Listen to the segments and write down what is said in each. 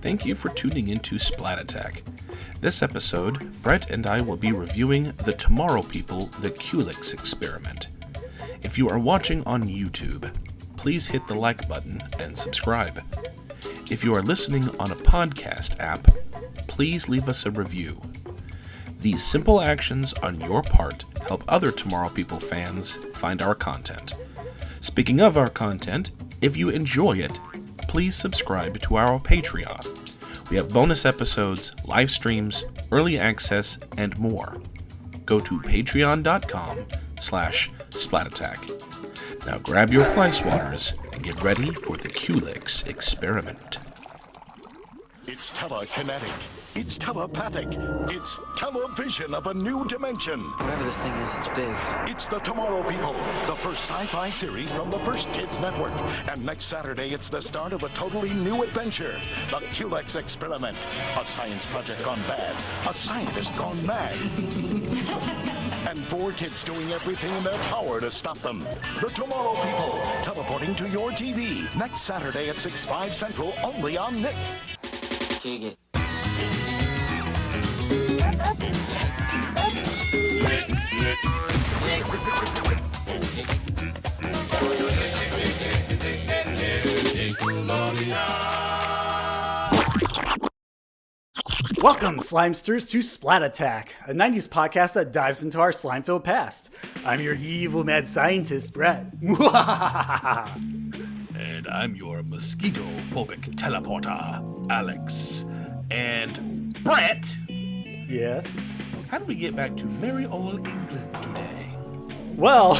Thank you for tuning into Splat Attack. This episode, Brett and I will be reviewing The Tomorrow People, the Culex Experiment. If you are watching on YouTube, please hit the like button and subscribe. If you are listening on a podcast app, please leave us a review. These simple actions on your part help other Tomorrow People fans find our content. Speaking of our content, if you enjoy it, please subscribe to our Patreon. We have bonus episodes, live streams, early access, and more. Go to patreon.com/splatattack. Now grab your fly swatters and get ready for the Culex Experiment. It's telekinetic. It's telepathic. It's television of a new dimension. Whatever this thing is, it's big. It's The Tomorrow People, the first sci-fi series from the First Kids Network. And next Saturday, it's the start of a totally new adventure. The Culex Experiment. A science project gone bad. A scientist gone mad. And 4 kids doing everything in their power to stop them. The Tomorrow People, teleporting to your TV. Next Saturday at 6/5 Central, only on Nick. Kick it. Welcome, Slimesters, to Splat Attack, a 90s podcast that dives into our slime-filled past. I'm your evil mad scientist, Brett. And I'm your mosquito-phobic teleporter, Alex. And Brett! Yes? How did we get back to merry old England today? Well,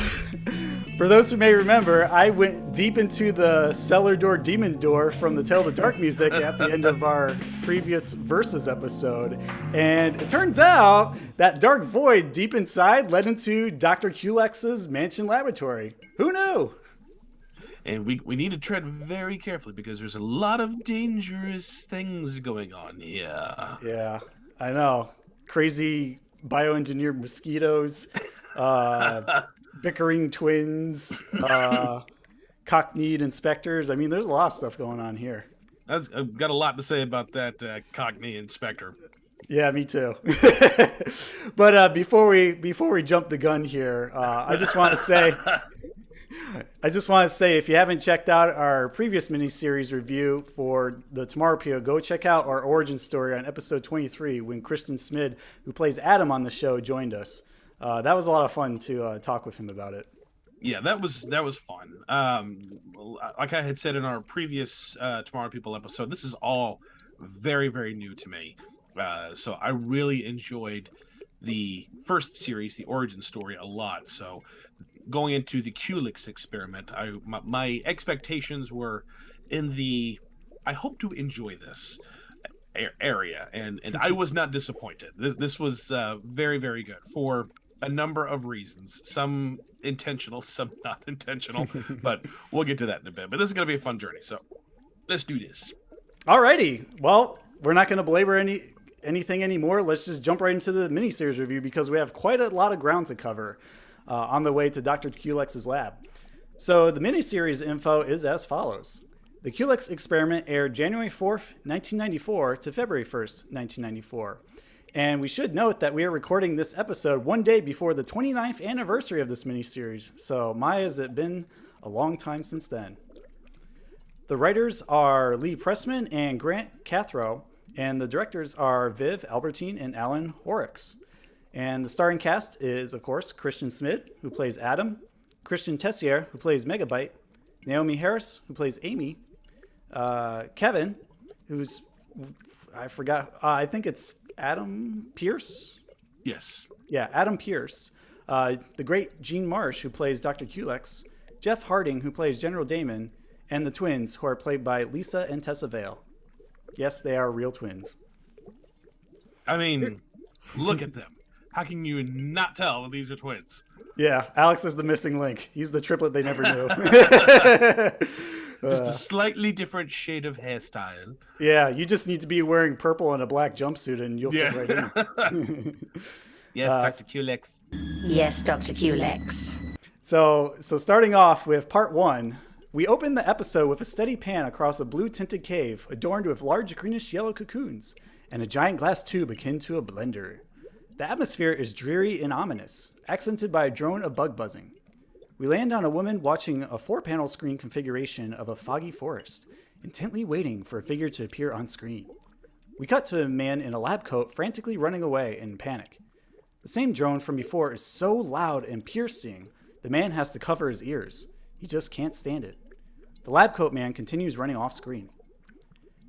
for those who may remember, I went deep into the cellar door demon door from the Tale of the Dark music at the end of our previous Versus episode. And it turns out that dark void deep inside led into Dr. Culex's mansion laboratory. Who knew? And we need to tread very carefully because there's a lot of dangerous things going on here. Yeah, I know. Crazy bioengineered mosquitoes, bickering twins, cockneyed inspectors. I mean, there's a lot of stuff going on here. I've got a lot to say about that Cockney inspector. Yeah, me too. But before we jump the gun here, I just want to say, if you haven't checked out our previous miniseries review for the Tomorrow People, go check out our origin story on episode 23 when Christian Smid, who plays Adam on the show, joined us. That was a lot of fun to talk with him about it. Yeah, that was fun. Like I had said in our previous Tomorrow People episode, this is all very, very new to me. So I really enjoyed the first series, the origin story, a lot. So going into the Culex Experiment, my expectations were in the I hope to enjoy this area, and I was not disappointed. This was very, very good for a number of reasons, some intentional, some not intentional, but we'll get to that in a bit. But this is going to be a fun journey, so let's do this. Alrighty, well, we're not going to belabor anything anymore. Let's just jump right into the miniseries review because we have quite a lot of ground to cover on the way to Dr. Culex's lab. So the miniseries info is as follows. The Culex Experiment aired January 4th, 1994 to February 1st, 1994. And we should note that we are recording this episode one day before the 29th anniversary of this miniseries. So my, has it been a long time since then. The writers are Lee Pressman and Grant Cathro, and the directors are Viv Albertine and Alan Horrocks. And the starring cast is, of course, Christian Smid, who plays Adam, Christian Tessier, who plays Megabyte, Naomi Harris, who plays Amy, Kevin, who's, I forgot, I think it's Adam Pierce? Yes. Yeah, Adam Pierce. The great Gene Marsh, who plays Dr. Culex, Jeff Harding, who plays General Damon, and the twins, who are played by Lisa and Tessa Vale. Yes, they are real twins. I mean, look at them. How can you not tell that these are twins? Yeah, Alex is the missing link. He's the triplet they never knew. Just a slightly different shade of hairstyle. Yeah, you just need to be wearing purple and a black jumpsuit and you'll fit right in. Yes, Dr. Culex. Yes, Dr. Culex. So starting off with part 1, We open the episode with a steady pan across a blue-tinted cave adorned with large greenish-yellow cocoons and a giant glass tube akin to a blender. The atmosphere is dreary and ominous, accented by a drone of bug buzzing. We land on a woman watching a 4-panel screen configuration of a foggy forest, intently waiting for a figure to appear on screen. We cut to a man in a lab coat frantically running away in panic. The same drone from before is so loud and piercing, the man has to cover his ears. He just can't stand it. The lab coat man continues running off screen.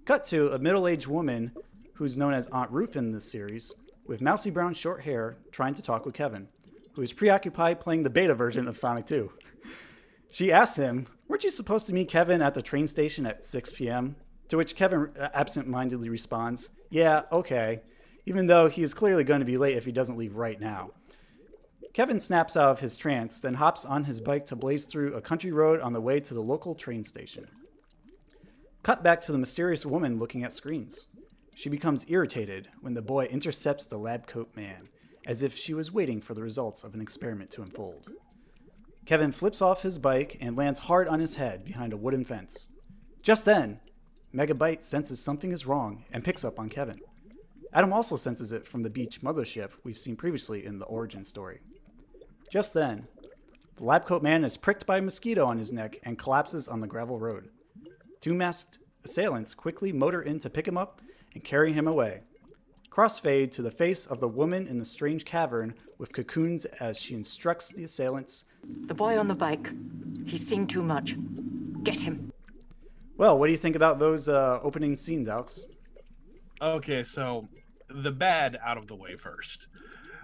Cut to a middle-aged woman who's known as Aunt Ruth in this series, with mousy brown short hair, trying to talk with Kevin, who is preoccupied playing the beta version of Sonic 2. She asks him, "Weren't you supposed to meet Kevin at the train station at 6 p.m.?" To which Kevin absent-mindedly responds, "Yeah, okay," even though he is clearly going to be late if he doesn't leave right now. Kevin snaps out of his trance, then hops on his bike to blaze through a country road on the way to the local train station. Cut back to the mysterious woman looking at screens. She becomes irritated when the boy intercepts the lab coat man, as if she was waiting for the results of an experiment to unfold. Kevin flips off his bike and lands hard on his head behind a wooden fence. Just then, Megabyte senses something is wrong and picks up on Kevin. Adam also senses it from the beach mothership we've seen previously in the origin story. Just then, the lab coat man is pricked by a mosquito on his neck and collapses on the gravel road. 2 masked assailants quickly motor in to pick him up and carry him away. Crossfade to the face of the woman in the strange cavern with cocoons as she instructs the assailants. The boy on the bike. He's seen too much. Get him. Well, what do you think about those opening scenes, Alex? Okay, so the bad out of the way first.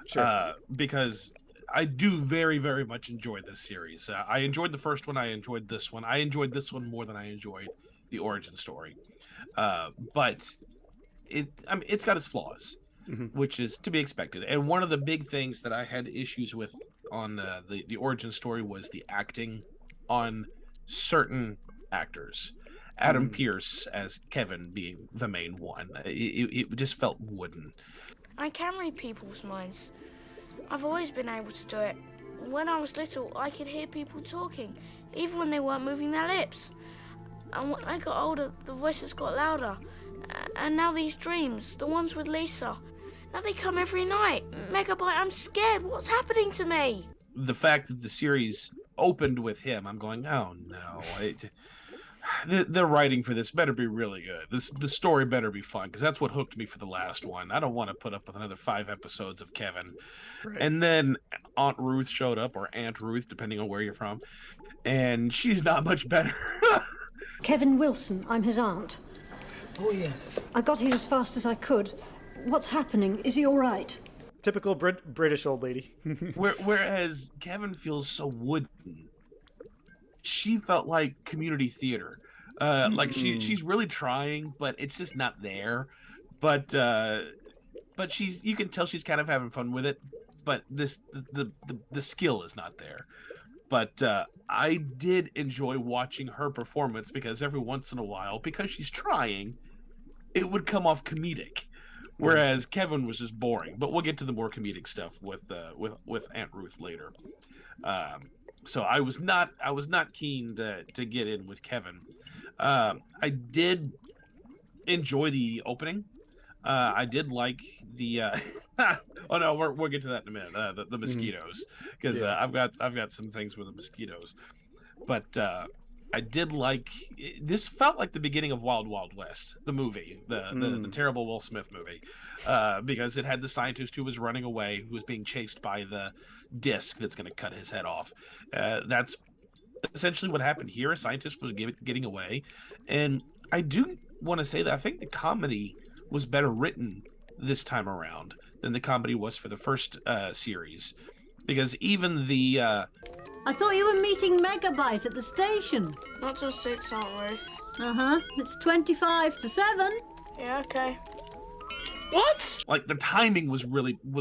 Sure. Because I do very, very much enjoy this series. I enjoyed the first one. I enjoyed this one. I enjoyed this one more than I enjoyed the origin story. But it's got its flaws, which is to be expected. And one of the big things that I had issues with on the origin story was the acting on certain actors. Adam Pearce as Kevin being the main one. It just felt wooden. I can read people's minds. I've always been able to do it. When I was little, I could hear people talking, even when they weren't moving their lips. And when I got older, the voices got louder. And now these dreams, the ones with Lisa, now they come every night. Megabyte, I'm scared. What's happening to me? The fact that the series opened with him, I'm going, oh no. The writing for this better be really good. The story better be fun, because that's what hooked me for the last one. I don't want to put up with another 5 episodes of Kevin. Right. And then Aunt Ruth showed up, or Aunt Ruth, depending on where you're from, and she's not much better. Kevin Wilson, I'm his aunt. Oh, yes. I got here as fast as I could. What's happening? Is he all right? Typical British old lady. Whereas Kevin feels so wooden. She felt like community theater. Like she's really trying, but it's just not there. But you can tell she's kind of having fun with it. But the skill is not there. But I did enjoy watching her performance, because every once in a while, because she's trying, it would come off comedic. Whereas Kevin was just boring. But we'll get to the more comedic stuff with Aunt Ruth later. So I was not keen to get in with Kevin. I did enjoy the opening. I did like the. Oh no, we'll get to that in a minute. The mosquitoes, because I've got some things with the mosquitoes, but I did like. This felt like the beginning of Wild Wild West, the movie, the terrible Will Smith movie, because it had the scientist who was running away, who was being chased by the disc that's going to cut his head off. That's essentially what happened here. A scientist was getting away, and I do want to say that I think the comedy was better written this time around than the comedy was for the first series, because even the I thought you were meeting Megabyte at the station. Not till 6, Aunt Ruth. It's 25 to 7. Yeah, okay. What? Like, the timing was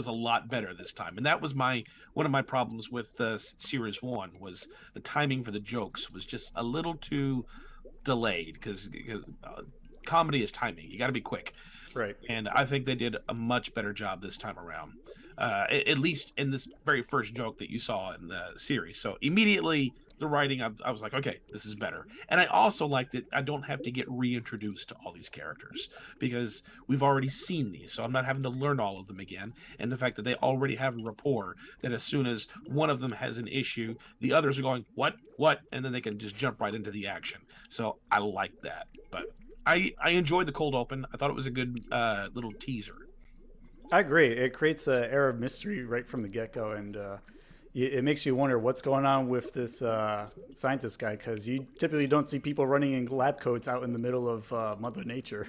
a lot better this time, and that was one of my problems with series 1, was the timing for the jokes was just a little too delayed, because comedy is timing. You got to be quick. Right. And I think they did a much better job this time around. at least in this very first joke that you saw in the series. So immediately the writing, I was like, okay, this is better. And I also like that I don't have to get reintroduced to all these characters because we've already seen these. So I'm not having to learn all of them again. And the fact that they already have a rapport that as soon as one of them has an issue, the others are going, what? And then they can just jump right into the action. So I like that. But I enjoyed the cold open. I thought it was a good little teaser. I agree. It creates an air of mystery right from the get-go, and it makes you wonder what's going on with this scientist guy, because you typically don't see people running in lab coats out in the middle of Mother Nature.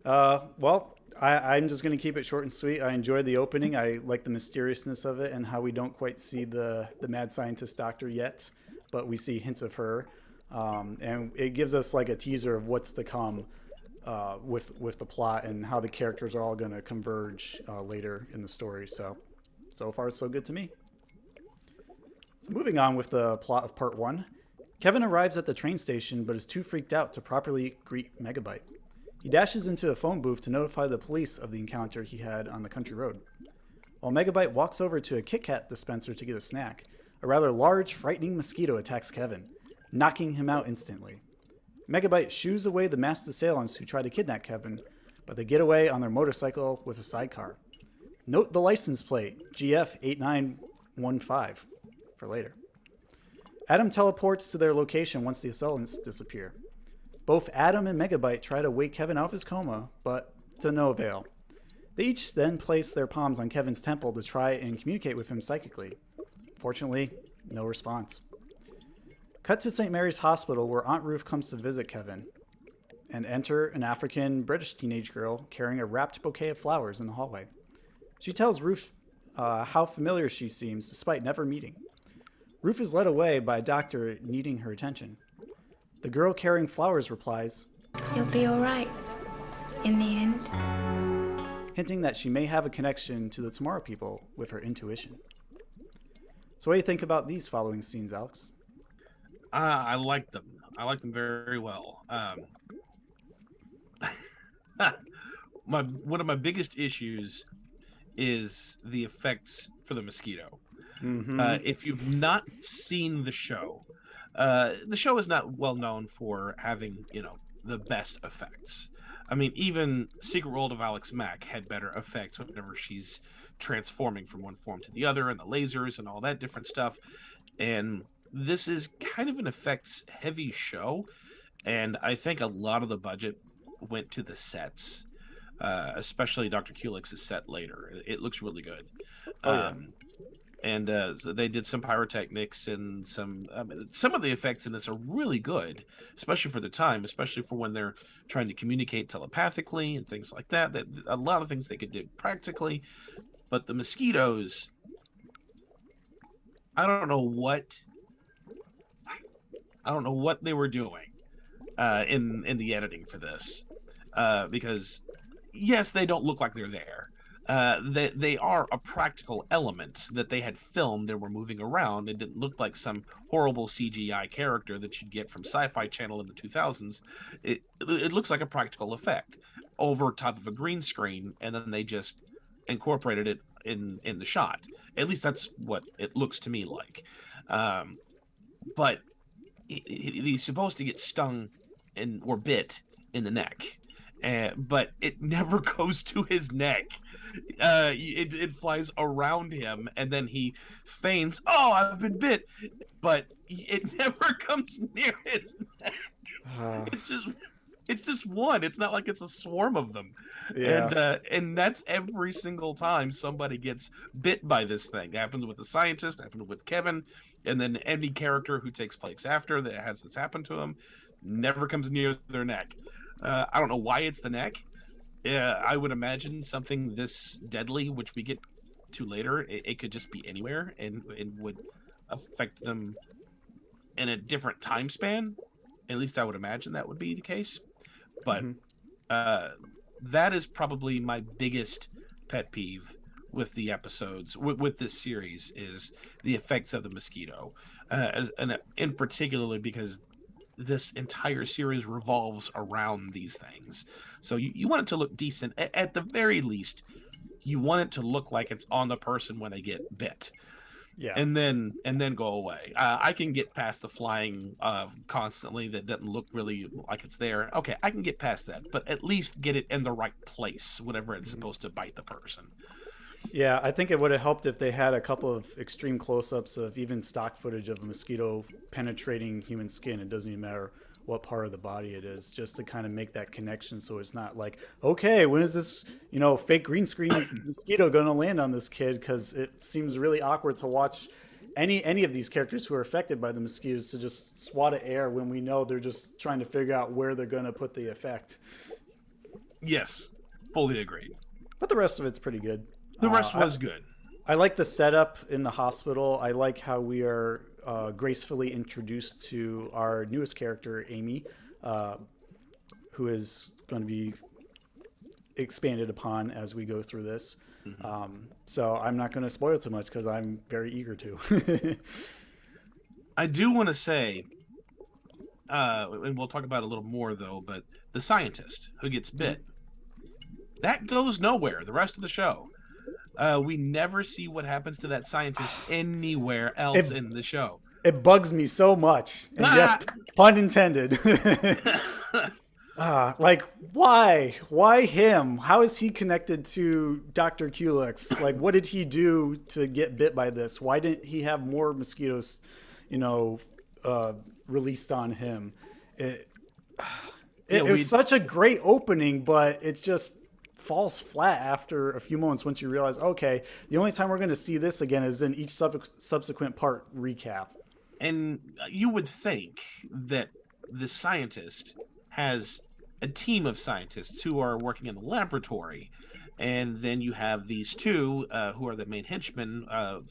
Well, I'm just going to keep it short and sweet. I enjoyed the opening. I like the mysteriousness of it and how we don't quite see the mad scientist doctor yet, but we see hints of her. And it gives us like a teaser of what's to come with the plot and how the characters are all going to converge later in the story. So far so good to me. So moving on with the plot of part 1. Kevin arrives at the train station but is too freaked out to properly greet Megabyte. He dashes into a phone booth to notify the police of the encounter he had on the country road. While Megabyte walks over to a Kit Kat dispenser to get a snack, a rather large, frightening mosquito attacks Kevin, knocking him out instantly. Megabyte shoos away the masked assailants who try to kidnap Kevin, but they get away on their motorcycle with a sidecar. Note the license plate, GF8915, for later. Adam teleports to their location once the assailants disappear. Both Adam and Megabyte try to wake Kevin out of his coma, but to no avail. They each then place their palms on Kevin's temple to try and communicate with him psychically. Fortunately, no response. Cut to St. Mary's Hospital, where Aunt Ruth comes to visit Kevin, and enter an African-British teenage girl carrying a wrapped bouquet of flowers in the hallway. She tells Ruth how familiar she seems despite never meeting. Ruth is led away by a doctor needing her attention. The girl carrying flowers replies, "You'll be all right in the end," hinting that she may have a connection to the Tomorrow People with her intuition. So what do you think about these following scenes, Alex? I like them. I like them very, very well. One of my biggest issues is the effects for the mosquito. Mm-hmm. If you've not seen the show is not well known for having, the best effects. I mean, even Secret World of Alex Mack had better effects whenever she's transforming from one form to the other, and the lasers and all that different stuff. And this is kind of an effects heavy show, and I think a lot of the budget went to the sets, especially Dr. Culex's set later. It looks really good. Oh, yeah. And so they did some pyrotechnics and some of the effects in this are really good, especially for the time, especially for when they're trying to communicate telepathically and things like that. That a lot of things they could do practically, but the mosquitoes, I don't know what they were doing in the editing for this, because yes, they don't look like they're there. They are a practical element that they had filmed and were moving around. It didn't look like some horrible CGI character that you'd get from Sci-Fi Channel in the 2000s. It looks like a practical effect over top of a green screen, and then they just incorporated it in the shot. At least that's what it looks to me like. But he's supposed to get stung or bit in the neck. But it never goes to his neck. It flies around him, and then he feigns, "Oh, I've been bit," but it never comes near his neck. It's just one. It's not like it's a swarm of them. Yeah. And that's every single time somebody gets bit by this thing. It happens with the scientist, it happened with Kevin, and then any character who takes place after that has this happen to them never comes near their neck. I don't know why it's the neck. I would imagine something this deadly, which we get to later, it could just be anywhere and would affect them in a different time span. At least I would imagine that would be the case. But that is probably my biggest pet peeve with the episodes, with this series, is the effects of the mosquito. And in particularly because this entire series revolves around these things. So you want it to look decent. At the very least, you want it to look like it's on the person when they get bit. Yeah. And then go away. I can get past the flying constantly that doesn't look really like it's there. Okay, I can get past that, but at least get it in the right place whenever it's supposed to bite the person. Yeah, I think it would have helped if they had a couple of extreme close-ups of even stock footage of a mosquito penetrating human skin. It doesn't even matter what part of the body it is, just to kind of make that connection, so it's not like, okay, when is this fake green screen mosquito going to land on this kid? Because it seems really awkward to watch any of these characters who are affected by the mosquitoes to just swat at air when we know they're just trying to figure out where they're going to put the effect. Yes, fully agreed. But the rest of it's pretty good. The rest was good. I like the setup in the hospital. I like how we are gracefully introduced to our newest character, Amy, who is going to be expanded upon as we go through this. So I'm not going to spoil too much because I'm very eager to. I do want to say, and we'll talk about it a little more though, but the scientist who gets bit, that goes nowhere the rest of the show. We never see what happens to that scientist anywhere else in the show. It bugs me so much. And yes, pun intended. Like, why? Why him? How is he connected to Dr. Culex? Like, what did he do to get bit by this? Why didn't he have more mosquitoes, released on him? It was such a great opening, but it's just falls flat after a few moments once you realize, okay, the only time we're going to see this again is in each subsequent part recap. And you would think that the scientist has a team of scientists who are working in the laboratory, and then you have these two who are the main henchmen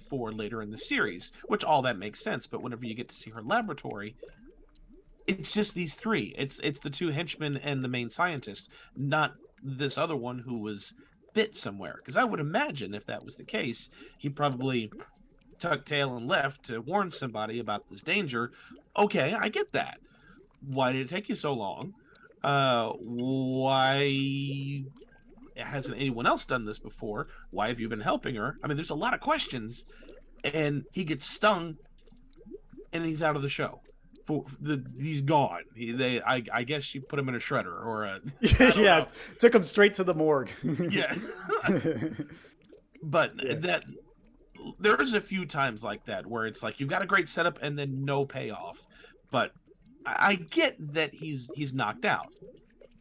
for later in the series, which all that makes sense. But whenever you get to see her laboratory, it's just these three. It's the two henchmen and the main scientist, not this other one who was bit somewhere. Because I would imagine if that was the case, he probably tucked tail and left to warn somebody about this danger. Okay, I get that. Why did it take you so long? Why hasn't anyone else done this before? Why have you been helping her? I mean, there's a lot of questions, and he gets stung, and he's out of the show. He's gone. I guess she put him in a shredder or a. Yeah, took him straight to the morgue. Yeah. But that there's a few times like that where it's like you've got a great setup and then no payoff. But I get that he's knocked out.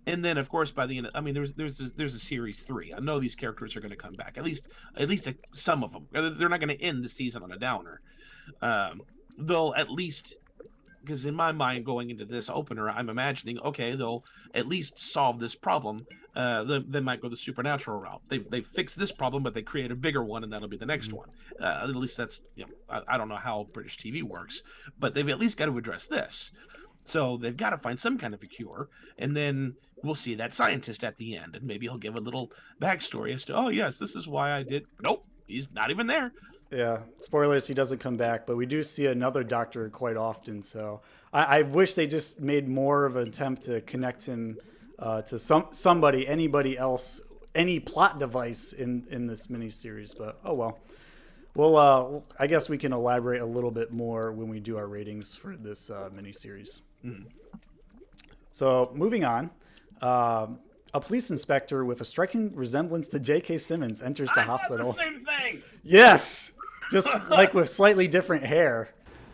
And then, of course, by the end, I mean, there's a series 3. I know these characters are going to come back. At least some of them. They're not going to end the season on a downer. They'll at least, because in my mind, going into this opener, I'm imagining, okay, they'll at least solve this problem. They might go the supernatural route. They've fixed this problem, but they create a bigger one, and that'll be the next one. At least that's, I don't know how British TV works, but they've at least got to address this. So they've got to find some kind of a cure, and then we'll see that scientist at the end, and maybe he'll give a little backstory as to, oh, yes, this is why I did. Nope, he's not even there. Yeah, spoilers, he doesn't come back, but we do see another doctor quite often, so I wish they just made more of an attempt to connect him to somebody, anybody else, any plot device in this miniseries, but oh well. Well, I guess we can elaborate a little bit more when we do our ratings for this miniseries. So, moving on, a police inspector with a striking resemblance to J.K. Simmons enters the hospital. The same thing. Yes, just like with slightly different hair.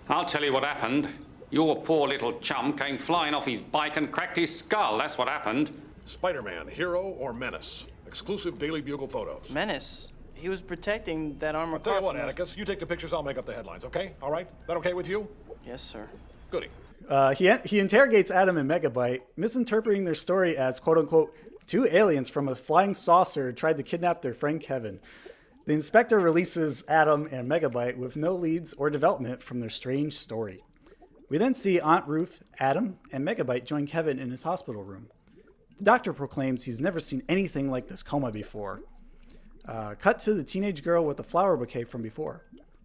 I'll tell you what happened. Your poor little chum came flying off his bike and cracked his skull. That's what happened. Spider-Man, hero or menace? Exclusive Daily Bugle photos. Menace? He was protecting that armored car. I'll tell you what, Atticus, you take the pictures, I'll make up the headlines, okay? All right? That okay with you? Yes, sir. Goody. He interrogates Adam and Megabyte, misinterpreting their story as, quote-unquote, 2 aliens from a flying saucer tried to kidnap their friend Kevin. The inspector releases Adam and Megabyte with no leads or development from their strange story. We then see Aunt Ruth, Adam, and Megabyte join Kevin in his hospital room. The doctor proclaims he's never seen anything like this coma before. Cut to the teenage girl with the flower bouquet from before.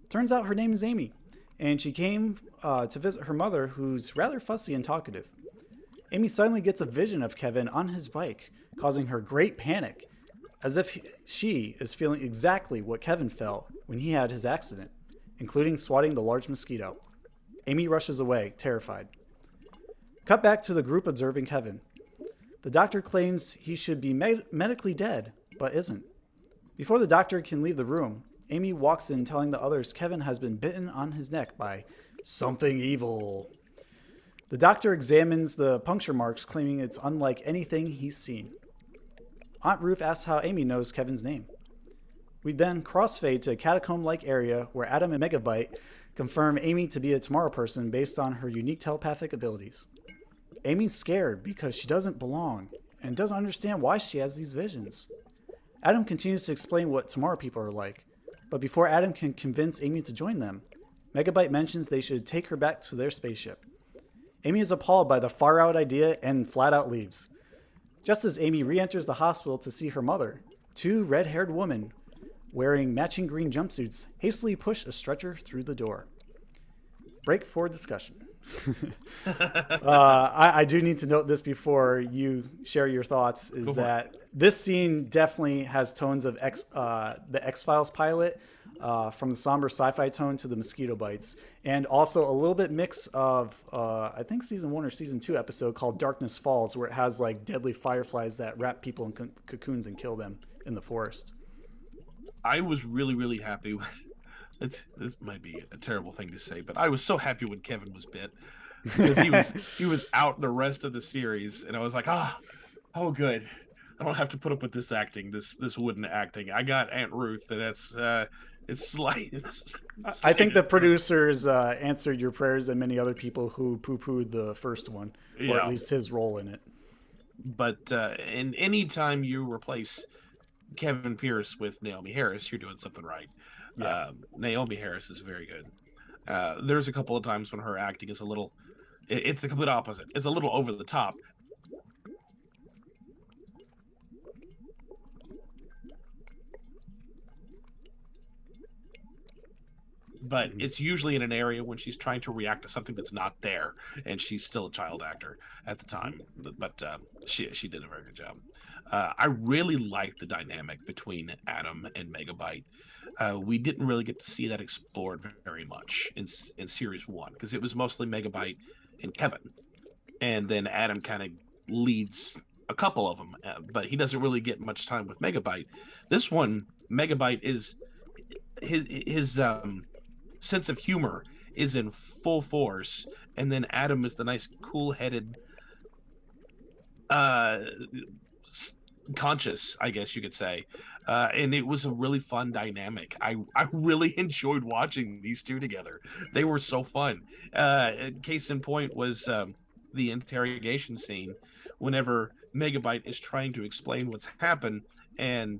Turns out her name is Amy, and she came to visit her mother, who's rather fussy and talkative. Amy suddenly gets a vision of Kevin on his bike, causing her great panic. as if she is feeling exactly what Kevin felt when he had his accident, including swatting the large mosquito. Amy rushes away, terrified. Cut back to the group observing Kevin. The doctor claims he should be medically dead, but isn't. Before the doctor can leave the room, Amy walks in telling the others Kevin has been bitten on his neck by something evil. The doctor examines the puncture marks, claiming it's unlike anything he's seen. Aunt Ruth asks how Amy knows Kevin's name. We then crossfade to a catacomb-like area where Adam and Megabyte confirm Amy to be a Tomorrow person based on her unique telepathic abilities. Amy's scared because she doesn't belong and doesn't understand why she has these visions. Adam continues to explain what Tomorrow people are like, but before Adam can convince Amy to join them, Megabyte mentions they should take her back to their spaceship. Amy is appalled by the far-out idea and flat out leaves. Just as Amy re-enters the hospital to see her mother, two red-haired women wearing matching green jumpsuits hastily push a stretcher through the door. Break for discussion. I do need to note this before you share your thoughts, is that this scene definitely has tones of the X-Files pilot, from the somber sci-fi tone to the mosquito bites, and also a little bit mix of I think season 1 or season 2 episode called Darkness Falls, where it has like deadly fireflies that wrap people in cocoons and kill them in the forest. I was really, really happy. This might be a terrible thing to say, but I was so happy when Kevin was bit, because he was out the rest of the series, and I was like, oh good, I don't have to put up with this acting, this wooden acting. I got Aunt Ruth, and that's it's slight. I think the producers answered your prayers and many other people who poo-pooed the first one, or at least his role in it. But in any time you replace Kevin Pierce with Naomi Harris, you're doing something right. Yeah. Naomi Harris is very good. There's a couple of times when her acting is it's the complete opposite. It's a little over the top. But it's usually in an area when she's trying to react to something that's not there, and she's still a child actor at the time. But she did a very good job. I really liked the dynamic between Adam and Megabyte. We didn't really get to see that explored very much in series 1, because it was mostly Megabyte and Kevin, and then Adam kind of leads a couple of them, but he doesn't really get much time with Megabyte. This one, Megabyte is his sense of humor is in full force, and then Adam is the nice, cool-headed, conscious, I guess you could say. And it was a really fun dynamic. I really enjoyed watching these two together. They were so fun. Case in point was the interrogation scene, whenever Megabyte is trying to explain what's happened, and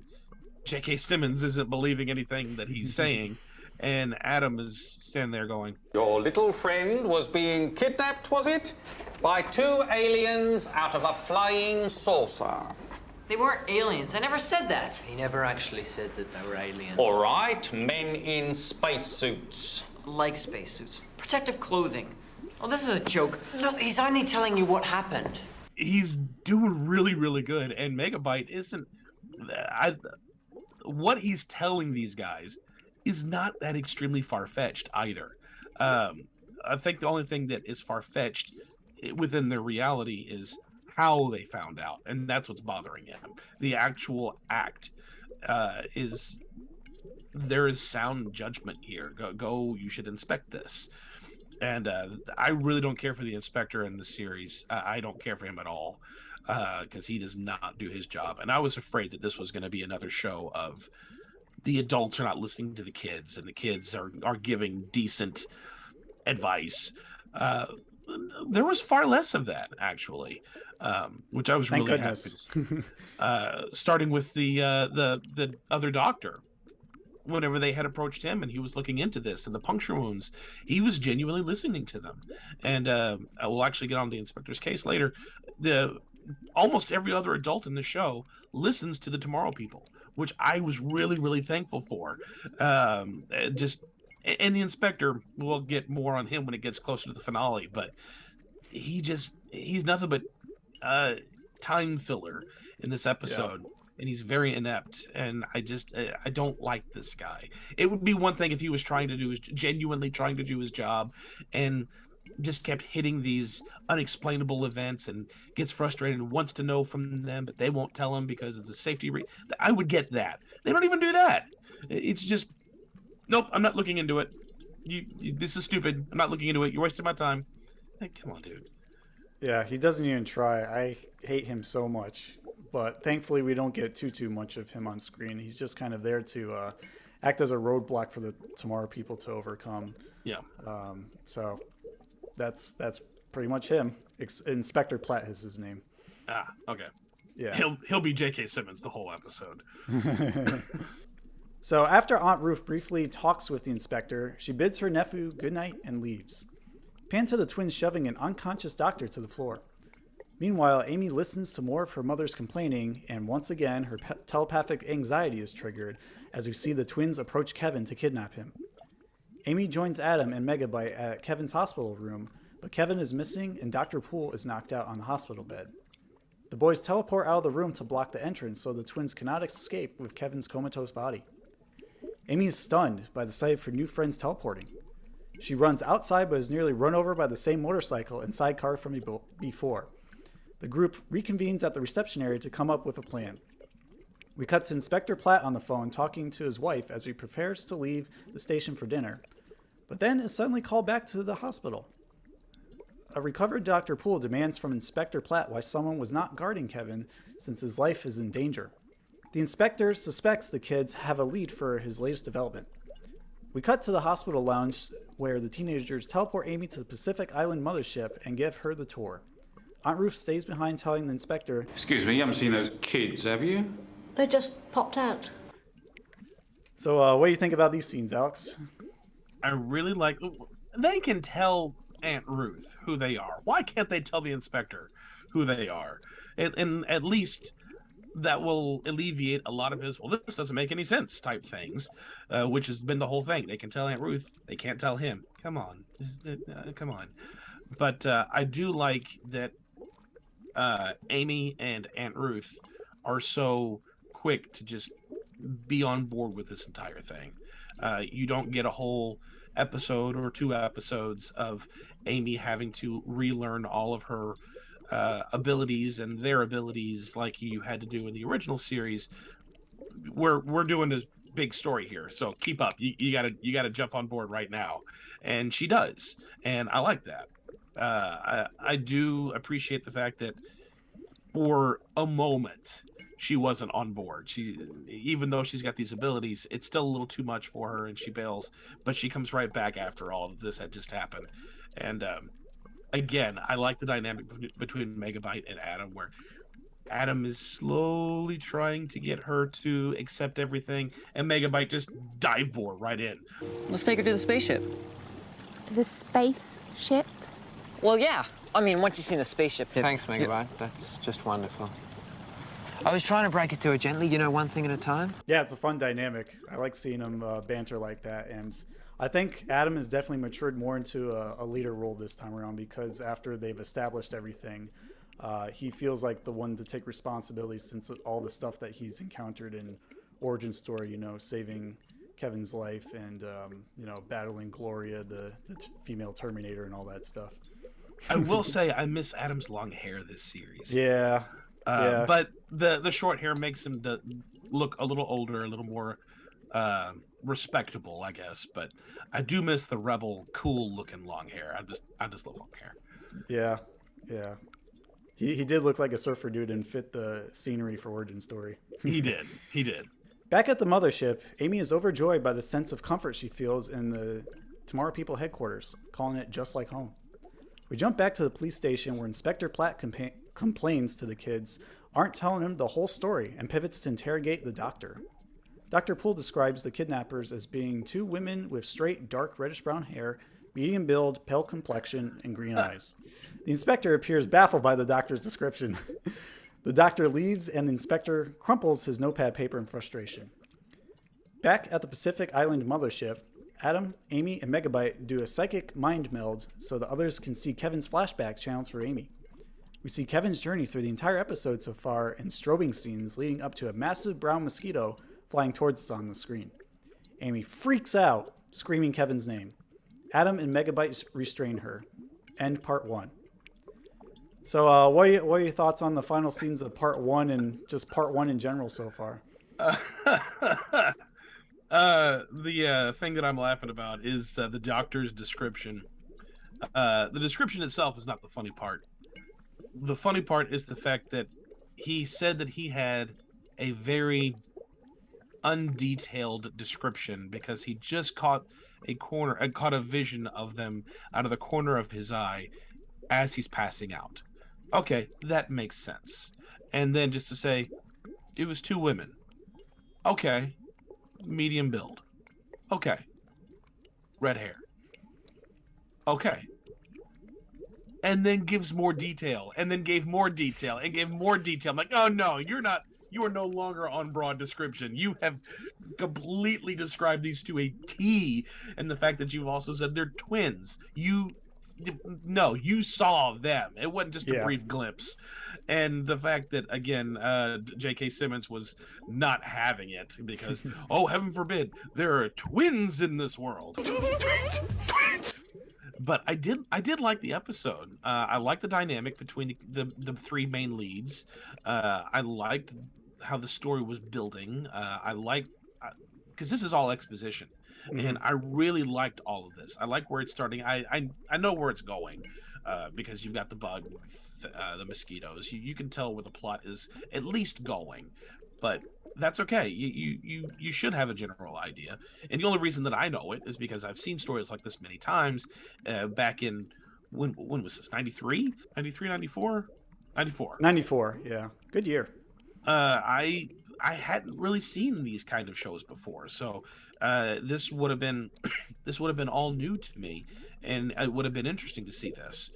J.K. Simmons isn't believing anything that he's saying. And Adam is standing there going, Your little friend was being kidnapped, was it? By 2 aliens out of a flying saucer. They weren't aliens. I never said that. He never actually said that they were aliens. All right, men in spacesuits. Like spacesuits. Protective clothing. Oh, this is a joke. Look, he's only telling you what happened. He's doing really, really good. And Megabyte isn't... what he's telling these guys is not that extremely far-fetched either. I think the only thing that is far-fetched within their reality is how they found out, and that's what's bothering him. The actual act is there is sound judgment here. Go, you should inspect this. And I really don't care for the inspector in the series. I don't care for him at all, because he does not do his job. And I was afraid that this was going to be another show of the adults are not listening to the kids, and the kids are giving decent advice. There was far less of that, actually, which I was really happy to see. Starting with the other doctor. Whenever they had approached him and he was looking into this and the puncture wounds, he was genuinely listening to them. And we'll actually get on the inspector's case later. Almost every other adult in the show listens to the Tomorrow people, which I was really, really thankful for. And the inspector, we'll get more on him when it gets closer to the finale, but he's nothing but time filler in this episode. and he's very inept, and I don't like this guy. It would be one thing if he was genuinely trying to do his job, and just kept hitting these unexplainable events and gets frustrated and wants to know from them, but they won't tell him because of the safety. I would get that. They don't even do that. It's just, nope, I'm not looking into it. This is stupid. I'm not looking into it. You're wasting my time. Like, come on, dude. Yeah, he doesn't even try. I hate him so much, but thankfully we don't get too much of him on screen. He's just kind of there to act as a roadblock for the Tomorrow people to overcome. Yeah. So that's pretty much him. Inspector Platt is his name. Ah, okay. Yeah. He'll be J.K. Simmons the whole episode. So after Aunt Ruth briefly talks with the inspector, she bids her nephew goodnight and leaves. Pan to the twins shoving an unconscious doctor to the floor. Meanwhile, Amy listens to more of her mother's complaining, and once again, her telepathic anxiety is triggered as we see the twins approach Kevin to kidnap him. Amy joins Adam and Megabyte at Kevin's hospital room, but Kevin is missing and Dr. Poole is knocked out on the hospital bed. The boys teleport out of the room to block the entrance so the twins cannot escape with Kevin's comatose body. Amy is stunned by the sight of her new friends teleporting. She runs outside but is nearly run over by the same motorcycle and sidecar from before. The group reconvenes at the reception area to come up with a plan. We cut to Inspector Platt on the phone talking to his wife as he prepares to leave the station for dinner, but then is suddenly called back to the hospital. A recovered Dr. Poole demands from Inspector Platt why someone was not guarding Kevin since his life is in danger. The inspector suspects the kids have a lead for his latest development. We cut to the hospital lounge where the teenagers teleport Amy to the Pacific Island mothership and give her the tour. Aunt Ruth stays behind telling the inspector, Excuse me, you haven't seen those kids, have you? They just popped out. So what do you think about these scenes, Alex? I really like... They can tell Aunt Ruth who they are. Why can't they tell the inspector who they are? And at least that will alleviate a lot of his, well, this doesn't make any sense type things, which has been the whole thing. They can tell Aunt Ruth, they can't tell him. Come on. Come on. But I do like that Amy and Aunt Ruth are so quick to just be on board with this entire thing. You don't get a whole episode or 2 episodes of Amy having to relearn all of her abilities and their abilities like you had to do in the original series. We're doing this big story here, so keep up. You gotta jump on board right now, and she does, and I like that. I do appreciate the fact that for a moment she wasn't on board. Even though she's got these abilities, it's still a little too much for her, and she bails. But she comes right back after all of this had just happened, and again, I like the dynamic between Megabyte and Adam, where Adam is slowly trying to get her to accept everything, and Megabyte just dive right in. Let's take her to the spaceship. The spaceship? Well, yeah. I mean, once you've seen the spaceship... Thanks, Megabyte. That's just wonderful. I was trying to break it to her gently, one thing at a time. Yeah, it's a fun dynamic. I like seeing them banter like that, and I think Adam has definitely matured more into a leader role this time around, because after they've established everything, he feels like the one to take responsibility since all the stuff that he's encountered in origin story, saving Kevin's life and, battling Gloria, the female Terminator and all that stuff. I will say I miss Adam's long hair this series. Yeah. But the short hair makes him look a little older, a little more respectable, I guess. But I do miss the rebel, cool-looking long hair. I just love long hair. Yeah. He did look like a surfer dude and fit the scenery for origin story. He did. Back at the mothership, Amy is overjoyed by the sense of comfort she feels in the Tomorrow People headquarters, calling it just like home. We jump back to the police station where Inspector Platt complains to the kids aren't telling him the whole story and pivots to interrogate the doctor. Dr. Poole describes the kidnappers as being 2 women with straight, dark, reddish-brown hair, medium build, pale complexion, and green eyes. The inspector appears baffled by the doctor's description. The doctor leaves, and the inspector crumples his notepad paper in frustration. Back at the Pacific Island mothership, Adam, Amy, and Megabyte do a psychic mind meld so the others can see Kevin's flashback channeled through Amy. We see Kevin's journey through the entire episode so far in strobing scenes leading up to a massive brown mosquito flying towards us on the screen. Amy freaks out, screaming Kevin's name. Adam and Megabyte restrain her. End part 1. So what are your thoughts on the final scenes of part 1 and just part 1 in general so far? The thing that I'm laughing about is the doctor's description. The description itself is not the funny part. The funny part is the fact that he said that he had a very undetailed description because he just caught a vision of them out of the corner of his eye as he's passing out. Okay, that makes sense. And then just to say, it was 2 women. Okay. Medium build. Okay. Red hair. Okay. And then gives more detail, and then gave more detail, and gave more detail. I'm like, oh no, you are no longer on broad description. You have completely described these to a T, and the fact that you've also said they're twins. You saw them. It wasn't just a brief glimpse. And the fact that, again, J.K. Simmons was not having it because, oh, heaven forbid, there are twins in this world. Twins! But I did like the episode. I liked the dynamic between the 3 main leads. I liked how the story was building. I liked, because this is all exposition. Mm-hmm. And I really liked all of this. I like where it's starting. I know where it's going because you've got the bug, the mosquitoes. You can tell where the plot is at least going, but that's okay. You should have a general idea. And the only reason that I know it is because I've seen stories like this many times. Back in when was this? 93, 94, 94. 94. Yeah, good year. I hadn't really seen these kind of shows before, so this would have been all new to me, and it would have been interesting to see this.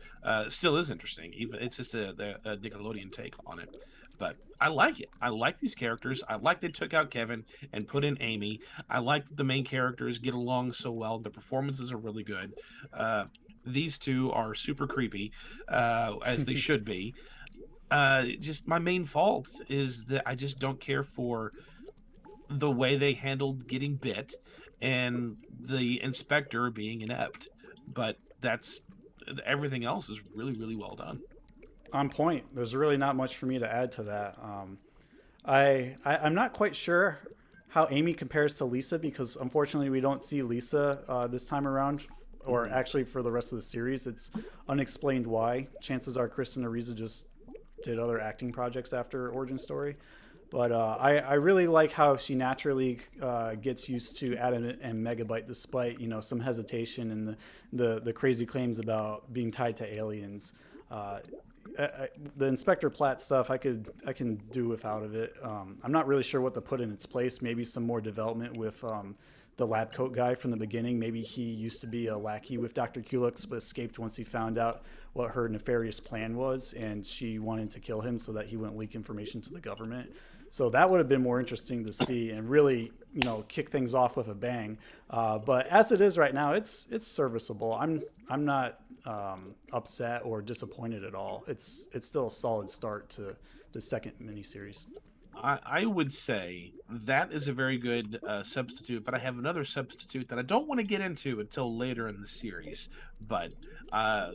Still is interesting. Even it's just a Nickelodeon take on it, but I like it. I like these characters. I like they took out Kevin and put in Amy. I like that the main characters get along so well. The performances are really good. These 2 are super creepy, as they should be. Just my main fault is that I just don't care for the way they handled getting bit and the inspector being inept. But everything else is really, really well done. On point. There's really not much for me to add to that. I'm not quite sure how Amy compares to Lisa because unfortunately we don't see Lisa this time around, or actually for the rest of the series. It's unexplained why. Chances are Kristen Ariza just did other acting projects after origin story, but I really like how she naturally gets used to Adam and Megabyte despite some hesitation and the crazy claims about being tied to aliens. The Inspector Platt stuff I can do without of it. I'm not really sure what to put in its place. Maybe some more development with the lab coat guy from the beginning. Maybe he used to be a lackey with Dr. Culex but escaped once he found out what her nefarious plan was, and she wanted to kill him so that he wouldn't leak information to the government. So that would have been more interesting to see and really, kick things off with a bang. But as it is right now, it's serviceable. I'm not upset or disappointed at all. It's still a solid start to the second miniseries. I would say that is a very good substitute, but I have another substitute that I don't want to get into until later in the series. But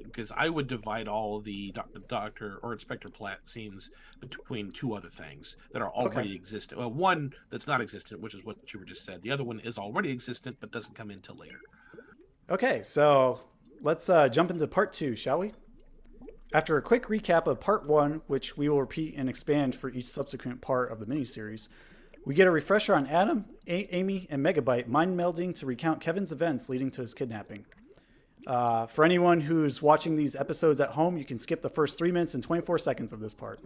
because I would divide all of the Doctor or Inspector Platt scenes between 2 other things that are already existent. Well, one that's not existent, which is what you were just said. The other one is already existent, but doesn't come in till later. Okay, so let's jump into part 2, shall we? After a quick recap of part 1, which we will repeat and expand for each subsequent part of the miniseries, we get a refresher on Adam, Amy, and Megabyte mind melding to recount Kevin's events leading to his kidnapping. For anyone who's watching these episodes at home, you can skip the first 3 minutes and 24 seconds of this part.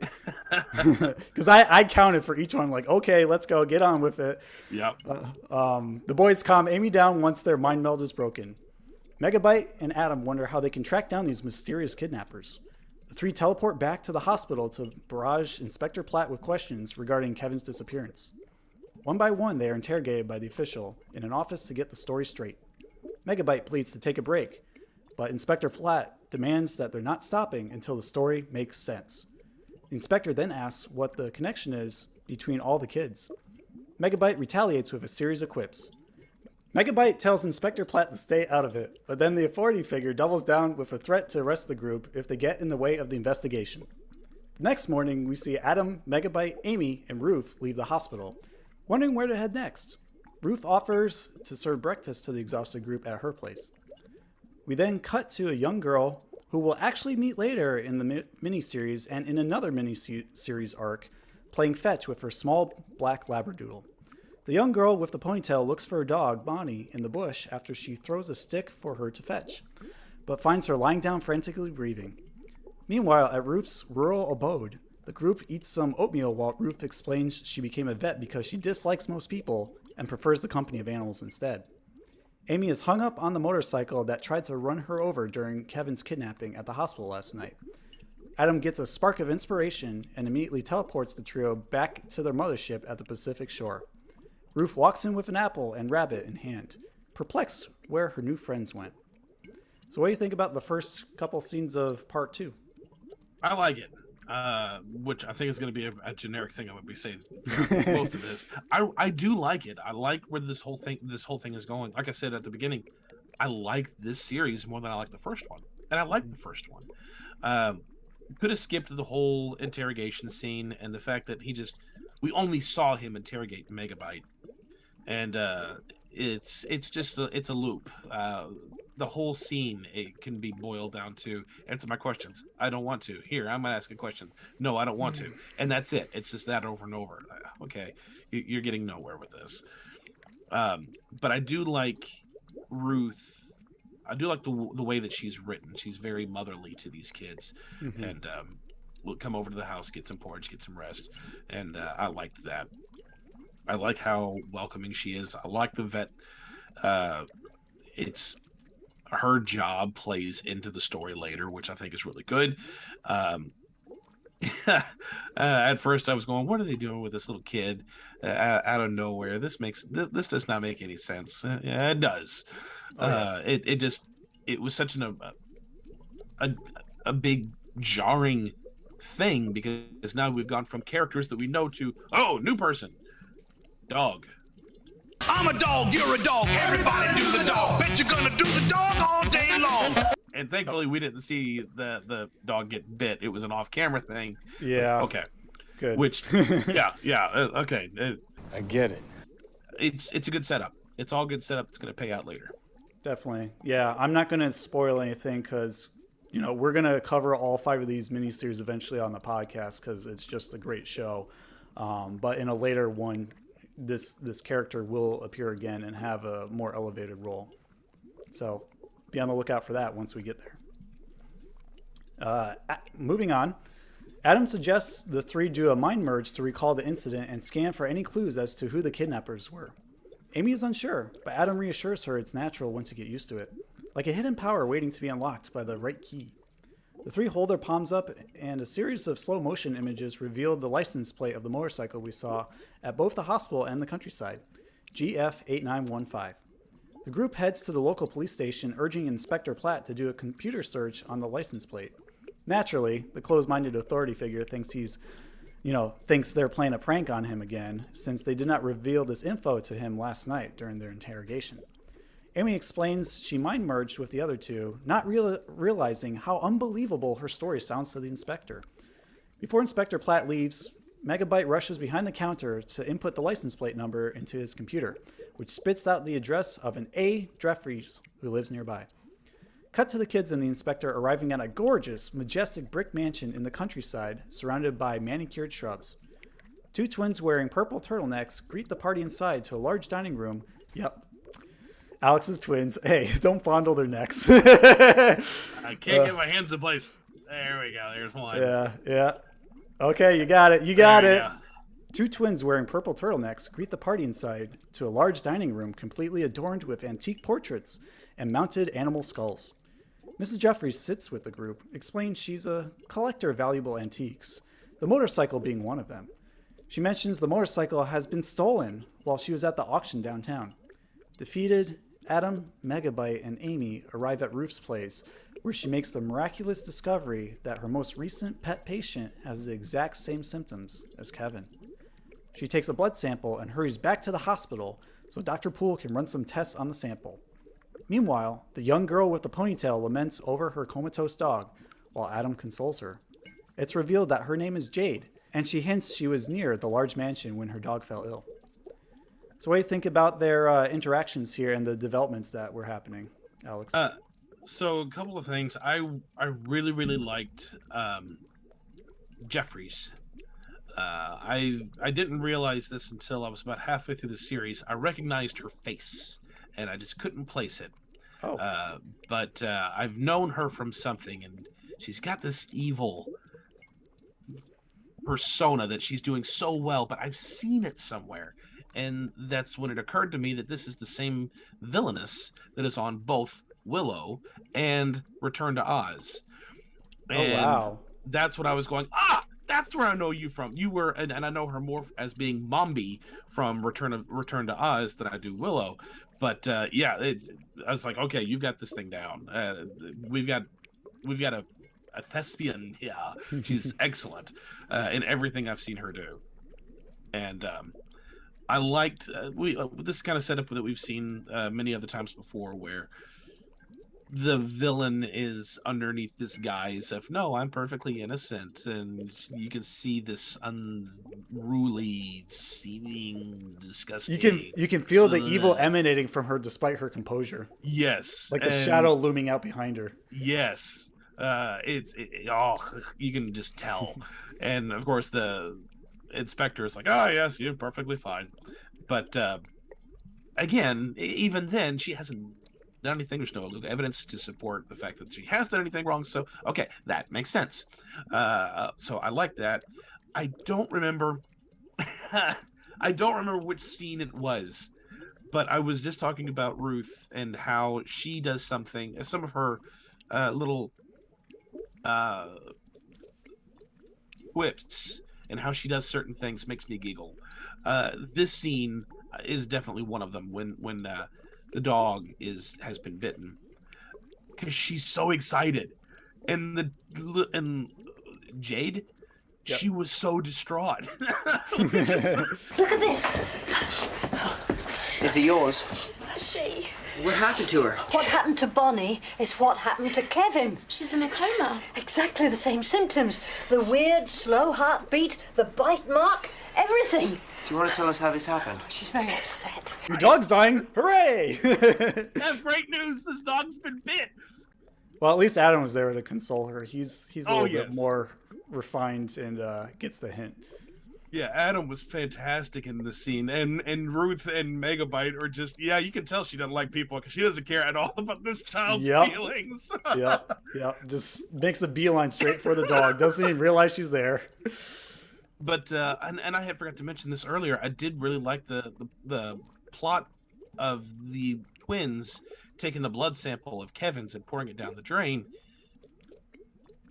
Because I counted for each one, like, okay, let's go, get on with it. Yep. The boys calm Amy down once their mind meld is broken. Megabyte and Adam wonder how they can track down these mysterious kidnappers. The 3 teleport back to the hospital to barrage Inspector Platt with questions regarding Kevin's disappearance. One by one, they are interrogated by the official in an office to get the story straight. Megabyte pleads to take a break, but Inspector Platt demands that they're not stopping until the story makes sense. The inspector then asks what the connection is between all the kids. Megabyte retaliates with a series of quips. Megabyte tells Inspector Platt to stay out of it, but then the authority figure doubles down with a threat to arrest the group if they get in the way of the investigation. The next morning, we see Adam, Megabyte, Amy, and Ruth leave the hospital, wondering where to head next. Ruth offers to serve breakfast to the exhausted group at her place. We then cut to a young girl who will actually meet later in the miniseries and in another miniseries arc, playing fetch with her small black labradoodle. The young girl with the ponytail looks for her dog, Bonnie, in the bush after she throws a stick for her to fetch, but finds her lying down frantically breathing. Meanwhile, at Ruth's rural abode, the group eats some oatmeal while Ruth explains she became a vet because she dislikes most people and prefers the company of animals instead. Amy is hung up on the motorcycle that tried to run her over during Kevin's kidnapping at the hospital last night. Adam gets a spark of inspiration and immediately teleports the trio back to their mothership at the Pacific shore. Ruth walks in with an apple and rabbit in hand, perplexed where her new friends went. So what do you think about the first couple scenes of part 2? I like it, which I think is going to be a generic thing I'm going to be saying most of this. I do like it. I like where this whole thing is going. Like I said at the beginning, I like this series more than I like the first one, and I like the first one. Could have skipped the whole interrogation scene and the fact that we only saw him interrogate Megabyte, and it's a loop. The whole scene, it can be boiled down to answer my questions. I don't want to. Here, I'm gonna ask a question. No, I don't want to, and that's it. It's just that over and over. Okay, you're getting nowhere with this. But I do like Ruth. I do like the way that she's written. She's very motherly to these kids, and we'll come over to the house, get some porridge, get some rest, and I liked that. I like how welcoming she is. I like the vet. It's her job plays into the story later, which I think is really good. At first, I was going, "What are they doing with this little kid out of nowhere? This does not make any sense." Yeah, it does. It was such a big jarring thing because now we've gone from characters that we know to new person, dog. I'm a dog, you're a dog, everybody do the dog. Bet you're gonna do the dog all day long. And thankfully we didn't see the dog get bit. It was an off-camera thing. Yeah. Okay. Good. Which, okay. I get it. It's a good setup. It's all good setup. It's going to pay out later. Definitely. Yeah, I'm not going to spoil anything because, we're going to cover all 5 of these miniseries eventually on the podcast because it's just a great show. But in a later one, this character will appear again and have a more elevated role. So be on the lookout for that once we get there. Moving on, Adam suggests the 3 do a mind merge to recall the incident and scan for any clues as to who the kidnappers were. Amy is unsure, but Adam reassures her it's natural once you get used to it, like a hidden power waiting to be unlocked by the right key. The 3 hold their palms up, and a series of slow motion images revealed the license plate of the motorcycle we saw at both the hospital and the countryside, GF8915. The group heads to the local police station, urging Inspector Platt to do a computer search on the license plate. Naturally, the closed-minded authority figure thinks they're playing a prank on him again, since they did not reveal this info to him last night during their interrogation. Amy explains she mind merged with the other 2, not realizing how unbelievable her story sounds to the inspector. Before Inspector Platt leaves, Megabyte rushes behind the counter to input the license plate number into his computer, which spits out the address of an A. Jeffries who lives nearby. Cut to the kids and the inspector arriving at a gorgeous, majestic brick mansion in the countryside surrounded by manicured shrubs. 2 twins wearing purple turtlenecks greet the party inside to a large dining room. Yep. Alex's twins. Hey, don't fondle their necks. I can't get my hands in place. There we go. There's one. Yeah. Okay, you got it. You got it. Go. 2 twins wearing purple turtlenecks greet the party inside to a large dining room completely adorned with antique portraits and mounted animal skulls. Mrs. Jeffries sits with the group, explains she's a collector of valuable antiques, the motorcycle being one of them. She mentions the motorcycle has been stolen while she was at the auction downtown. Defeated Adam, Megabyte, and Amy arrive at Ruth's place, where she makes the miraculous discovery that her most recent pet patient has the exact same symptoms as Kevin. She takes a blood sample and hurries back to the hospital so Dr. Poole can run some tests on the sample. Meanwhile, the young girl with the ponytail laments over her comatose dog, while Adam consoles her. It's revealed that her name is Jade, and she hints she was near the large mansion when her dog fell ill. So what do you think about their interactions here and the developments that were happening, Alex? So a couple of things. I really liked Jeffries. I didn't realize this until I was about halfway through the series. I recognized her face, and I just couldn't place it. But I've known her from something, and she's got this evil persona that she's doing so well, but I've seen it somewhere. And that's when it occurred to me that this is the same villainess that is on both Willow and Return to Oz. And wow. That's what I was going, that's where I know you from. You were, and I know her more as being Mombi from Return to Oz than I do Willow. But I was like, okay, you've got this thing down. We've got a thespian here. She's excellent in everything I've seen her do. And I liked this kind of setup that we've seen many other times before, where the villain is underneath this guise of, no, I'm perfectly innocent, and you can see this unruly, seeming, disgusting. You can feel the evil emanating from her despite her composure. Yes, like the shadow looming out behind her. Yes, you can just tell. And of course the inspector is like, oh yes, you're perfectly fine. But again, even then, she hasn't done anything. There's no evidence to support the fact that she has done anything wrong. So okay, that makes sense. So I like that. I don't remember which scene it was, but I was just talking about Ruth and how she does something. Some of her little quips and how she does certain things makes me giggle. This scene is definitely one of them when the dog has been bitten, because she's so excited, and Jade, yep. She was so distraught. Look at this. Is it yours? She. What happened to her? What happened to Bonnie is what happened to Kevin. She's in a coma. Exactly the same symptoms. The weird, slow heartbeat, the bite mark, everything. Do you want to tell us how this happened? She's very upset. Your dog's dying. Hooray! That's great news. This dog's been bit. Well, at least Adam was there to console her. He's a little bit more refined and gets the hint. Yeah, Adam was fantastic in the scene, and Ruth and Megabyte are just, you can tell she doesn't like people because she doesn't care at all about this child's feelings. Yep. Just makes a beeline straight for the dog. Doesn't even realize she's there. But and I had forgot to mention this earlier. I did really like the plot of the twins taking the blood sample of Kevin's and pouring it down the drain.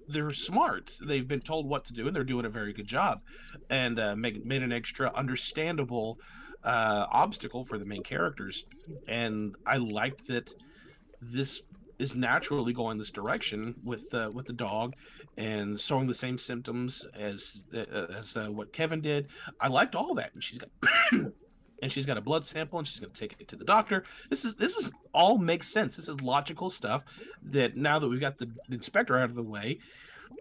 They're smart. They've been told what to do, and they're doing a very good job. And made an extra understandable obstacle for the main characters. And I liked that this is naturally going this direction with the dog and showing the same symptoms as what Kevin did. I liked all that, and she's got a blood sample, and she's going to take it to the doctor. This is all makes sense. This is logical stuff that now that we've got the inspector out of the way,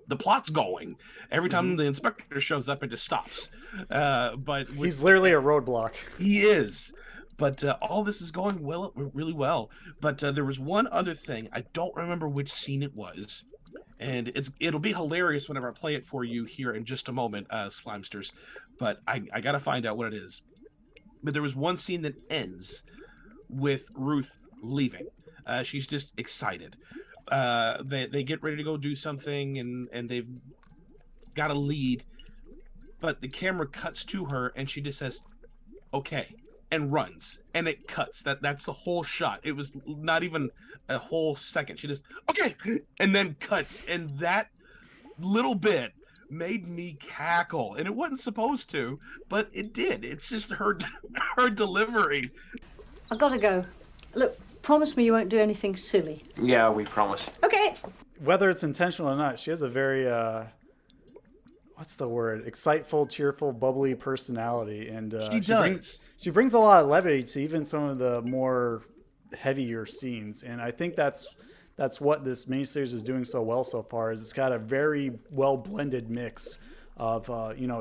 the plot's going. Every time the inspector shows up, it just stops. But he's literally a roadblock. He is. But all this is going really well. But there was one other thing. I don't remember which scene it was. And it'll be hilarious whenever I play it for you here in just a moment, Slimesters. But I got to find out what it is. But there was one scene that ends with Ruth leaving. She's just excited. They get ready to go do something, and they've got a lead. But the camera cuts to her, and she just says, "Okay," and runs. And it cuts. That's the whole shot. It was not even a whole second. She just, "Okay," and then cuts. And that little bit made me cackle, and it wasn't supposed to, but it did. It's just her delivery. I gotta go. Look, promise me you won't do anything silly. Yeah, we promise. Okay. Whether it's intentional or not, she has a very what's the word? Exciteful, cheerful, bubbly personality, and she brings a lot of levity to even some of the more heavier scenes. And I think that's what this miniseries is doing so well so far. Is it's got a very well blended mix of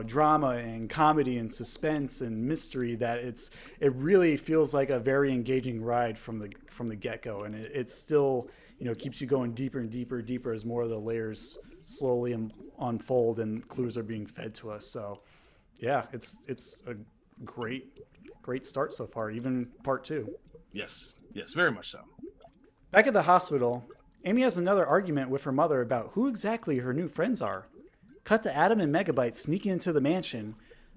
drama and comedy and suspense and mystery that it really feels like a very engaging ride from the get-go, and it still keeps you going deeper and deeper as more of the layers slowly unfold and clues are being fed to us. So yeah, it's a great start so far, even part 2. Yes, very much so. Back at the hospital, Amy has another argument with her mother about who exactly her new friends are. Cut to Adam and Megabyte sneaking into the mansion,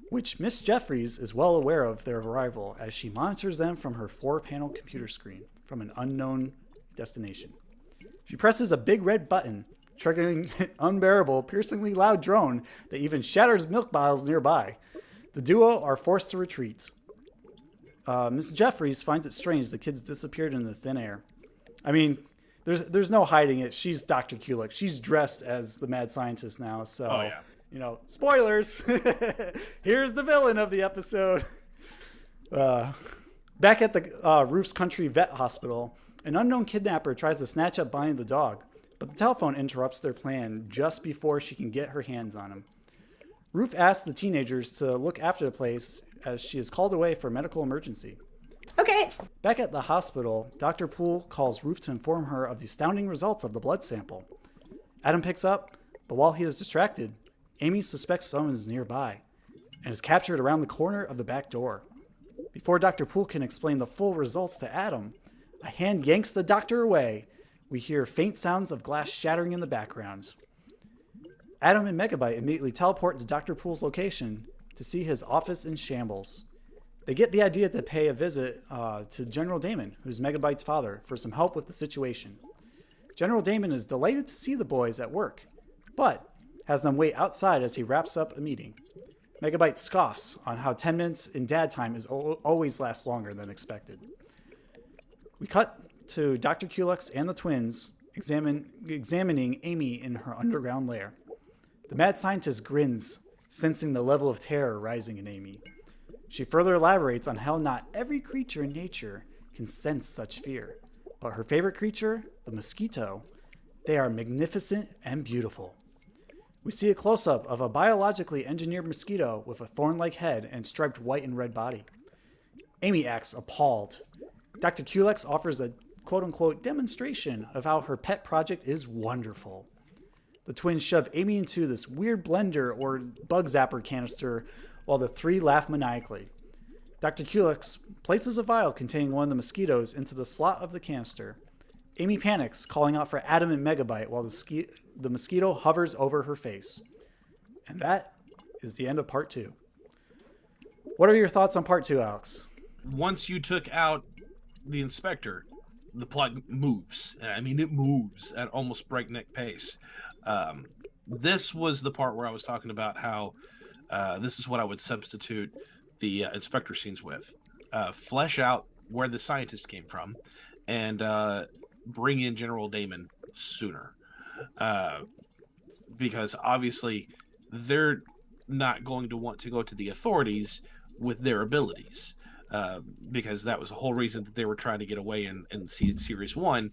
which Miss Jeffries is well aware of their arrival as she monitors them from her 4-panel computer screen from an unknown destination. She presses a big red button, triggering an unbearable, piercingly loud drone that even shatters milk bottles nearby. The duo are forced to retreat. Miss Jeffries finds it strange the kids disappeared into thin air. I mean, there's no hiding it. She's Dr. Culex. She's dressed as the mad scientist now. So, spoilers. Here's the villain of the episode. Back at the Roof's Country Vet Hospital, an unknown kidnapper tries to snatch up Bonnie the dog, but the telephone interrupts their plan just before she can get her hands on him. Roof asks the teenagers to look after the place as she is called away for a medical emergency. Okay. Back at the hospital, Dr. Poole calls Roof to inform her of the astounding results of the blood sample. Adam picks up, but while he is distracted, Amy suspects someone is nearby and is captured around the corner of the back door. Before Dr. Poole can explain the full results to Adam, a hand yanks the doctor away. We hear faint sounds of glass shattering in the background. Adam and Megabyte immediately teleport to Dr. Poole's location to see his office in shambles. They get the idea to pay a visit to General Damon, who's Megabyte's father, for some help with the situation. General Damon is delighted to see the boys at work, but has them wait outside as he wraps up a meeting. Megabyte scoffs on how 10 minutes in dad time is always lasts longer than expected. We cut to Dr. Culex and the twins examining Amy in her underground lair. The mad scientist grins, sensing the level of terror rising in Amy. She further elaborates on how not every creature in nature can sense such fear, but her favorite creature, the mosquito, they are magnificent and beautiful. We see a close-up of a biologically engineered mosquito with a thorn-like head and striped white and red body. Amy acts appalled. Dr. Culex offers a quote-unquote demonstration of how her pet project is wonderful. The twins shove Amy into this weird blender or bug zapper canister while the three laugh maniacally. Dr. Culex places a vial containing one of the mosquitoes into the slot of the canister. Amy panics, calling out for Adam and Megabyte while the mosquito hovers over her face. And that is the end of part 2. What are your thoughts on part 2, Alex? Once you took out the inspector, the plot moves. I mean, it moves at almost breakneck pace. This was the part where I was talking about how this is what I would substitute the inspector scenes with. Flesh out where the scientist came from and bring in General Damon sooner. Because obviously they're not going to want to go to the authorities with their abilities. Because that was the whole reason that they were trying to get away in Series 1.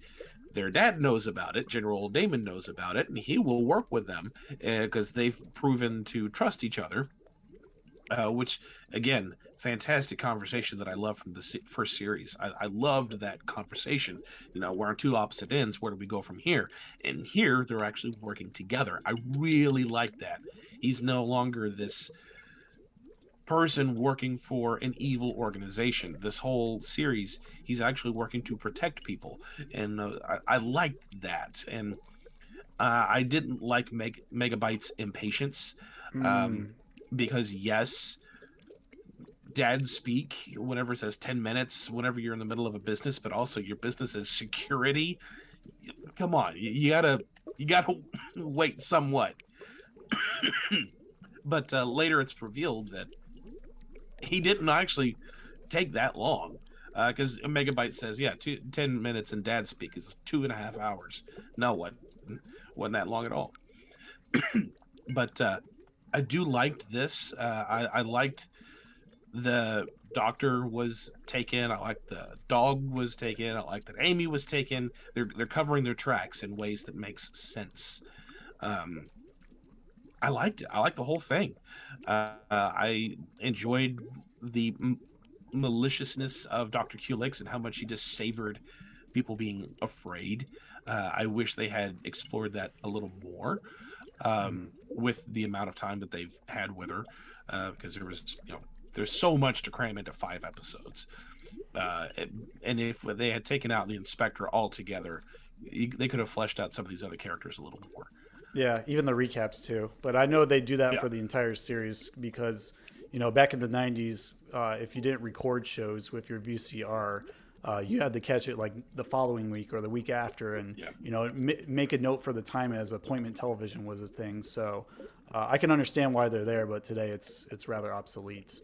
Their dad knows about it, General Damon knows about it, and he will work with them because they've proven to trust each other. Which, again, fantastic conversation that I love from the first series. I loved that conversation. You know, we're on two opposite ends. Where do we go from here? And here, they're actually working together. I really like that. He's no longer this person working for an evil organization. This whole series, he's actually working to protect people. And I liked that. And I didn't like Megabyte's impatience. Because yes, dad speak whenever it says 10 minutes, whenever you're in the middle of a business, but also your business is security. Come on, you gotta wait somewhat. But later it's revealed that he didn't actually take that long. Because Megabyte says, 10 minutes in dad speak is 2.5 hours. No, wasn't that long at all. But I do liked this. I liked the doctor was taken. I liked the dog was taken. I liked that Amy was taken. They're covering their tracks in ways that makes sense. I liked it. I liked the whole thing. I enjoyed the maliciousness of Dr. Culex and how much he just savored people being afraid. I wish they had explored that a little more with the amount of time that they've had with her, because there's so much to cram into 5 episodes. And if they had taken out the inspector altogether, they could have fleshed out some of these other characters a little more. Yeah, even the recaps too. But I know they do that for the entire series because, back in the 90s, if you didn't record shows with your VCR, you had to catch it like the following week or the week after, and make a note for the time as appointment television was a thing. So I can understand why they're there, but today it's rather obsolete.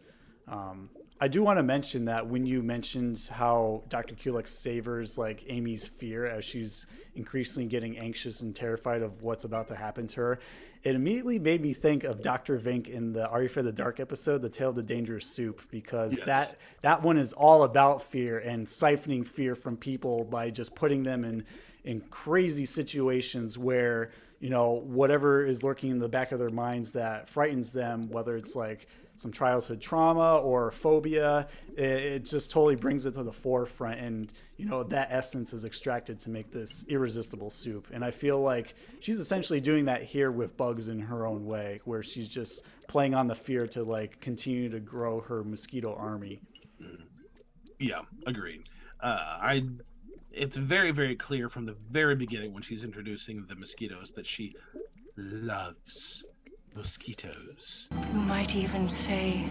I do want to mention that when you mentioned how Dr. Culex savors like Amy's fear as she's increasingly getting anxious and terrified of what's about to happen to her, it immediately made me think of Dr. Vink in the Are You Afraid of the Dark episode, The Tale of the Dangerous Soup, because that one is all about fear and siphoning fear from people by just putting them in crazy situations where, whatever is lurking in the back of their minds that frightens them, whether it's like some childhood trauma or phobia, it just totally brings it to the forefront. And, that essence is extracted to make this irresistible soup. And I feel like she's essentially doing that here with Bugs in her own way, where she's just playing on the fear to like continue to grow her mosquito army. Yeah, agreed. It's very, very clear from the very beginning when she's introducing the mosquitoes that she loves mosquitoes. You might even say,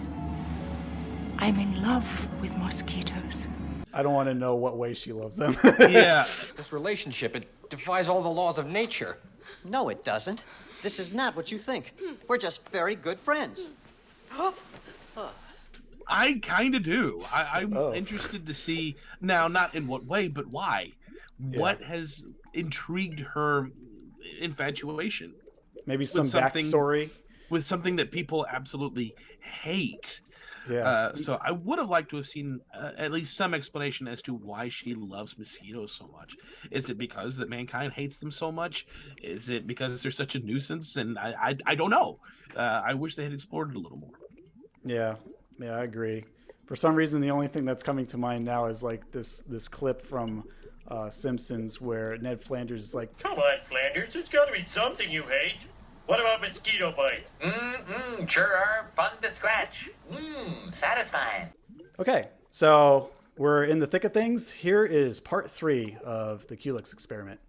I'm in love with mosquitoes. I don't want to know what way she loves them. Yeah. This relationship, it defies all the laws of nature. No, it doesn't. This is not what you think. We're just very good friends. I kind of do. I'm interested to see, now, not in what way, but why. Yeah. What has intrigued her infatuation? Maybe some backstory. With something that people absolutely hate. Yeah. So I would have liked to have seen at least some explanation as to why she loves mosquitoes so much. Is it because that mankind hates them so much? Is it because they're such a nuisance? And I don't know. I wish they had explored it a little more. Yeah, I agree. For some reason, the only thing that's coming to mind now is like this clip from Simpsons where Ned Flanders is like, "Come on, Flanders, there's got to be something you hate. What about mosquito bites?" Sure are fun to scratch. Satisfying. Okay, so we're in the thick of things. Here is part 3 of the Culex experiment.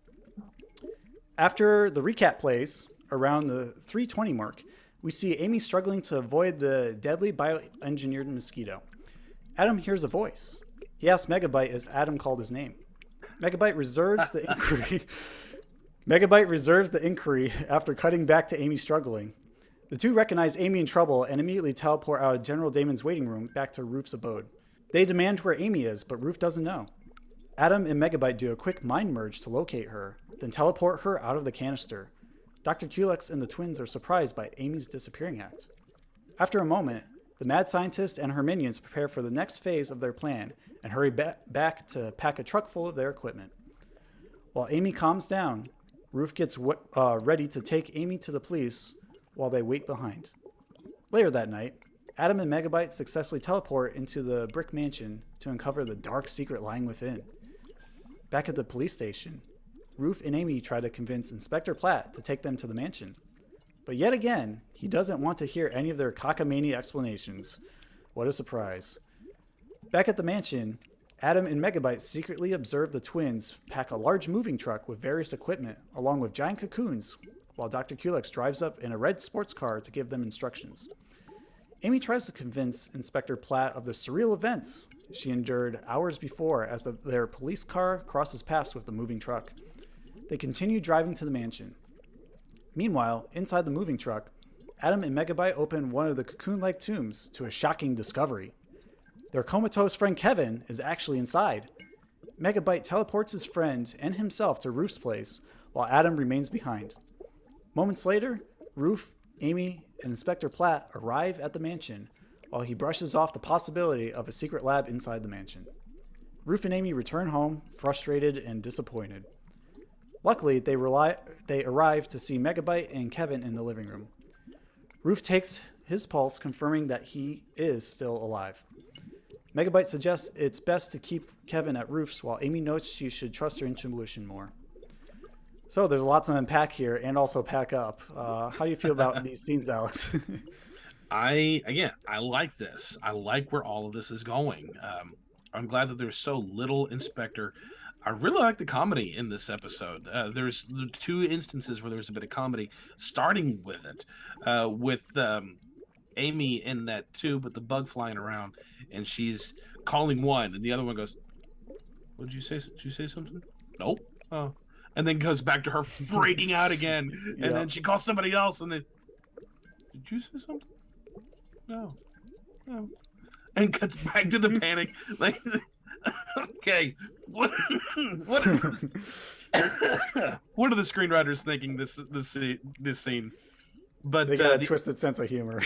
After the recap plays around the 3:20 mark, we see Amy struggling to avoid the deadly bioengineered mosquito. Adam hears a voice. He asks Megabyte if Adam called his name. Megabyte reserves the inquiry. Megabyte reserves the inquiry after cutting back to Amy struggling. The two recognize Amy in trouble and immediately teleport out of General Damon's waiting room back to Rufe's abode. They demand where Amy is, but Rufe doesn't know. Adam and Megabyte do a quick mind merge to locate her, then teleport her out of the canister. Dr. Culex and the twins are surprised by Amy's disappearing act. After a moment, the mad scientist and her minions prepare for the next phase of their plan and hurry back to pack a truck full of their equipment. While Amy calms down, Rufe gets ready to take Amy to the police while they wait behind. Later that night, Adam and Megabyte successfully teleport into the brick mansion to uncover the dark secret lying within. Back at the police station, Rufe and Amy try to convince Inspector Splat to take them to the mansion. But yet again, he doesn't want to hear any of their cockamamie explanations. What a surprise. Back at the mansion, Adam and Megabyte secretly observe the twins pack a large moving truck with various equipment, along with giant cocoons, while Dr. Culex drives up in a red sports car to give them instructions. Amy tries to convince Inspector Splat of the surreal events she endured hours before as their police car crosses paths with the moving truck. They continue driving to the mansion. Meanwhile, inside the moving truck, Adam and Megabyte open one of the cocoon-like tombs to a shocking discovery. Their comatose friend Kevin is actually inside. Megabyte teleports his friend and himself to Roof's place, while Adam remains behind. Moments later, Roof, Amy, and Inspector Platt arrive at the mansion, while he brushes off the possibility of a secret lab inside the mansion. Roof and Amy return home, frustrated and disappointed. Luckily, they arrive to see Megabyte and Kevin in the living room. Roof takes his pulse, confirming that he is still alive. Megabyte suggests it's best to keep Kevin at Roof's, while Amy notes she should trust her intuition more. So there's a lot to unpack here and also pack up. How do you feel about these scenes, Alex? I like this. I like where all of this is going. I'm glad that there's so little Inspector. I really like the comedy in this episode. There's the 2 instances where there's a bit of comedy, starting with it, with Amy in that tube with the bug flying around, and she's calling one, and the other one goes, "What did you say? Did you say something?" "Nope." "Oh." And then goes back to her freaking out again, and then she calls somebody else, and then, "Did you say something?" "No." "No." And cuts back to the panic. Like, okay, what are the screenwriters thinking this scene? But they got a twisted sense of humor.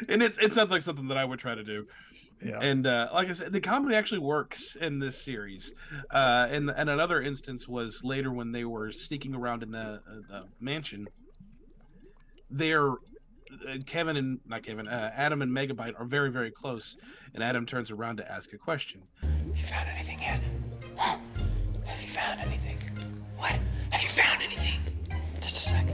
And it sounds like something that I would try to do. Yeah. And like I said, the comedy actually works in this series. And another instance was later when they were sneaking around in the mansion. Adam and Megabyte are very, very close, and Adam turns around to ask a question. Have you found anything yet? Huh? Have you found anything? What? Have you found anything? Just a sec.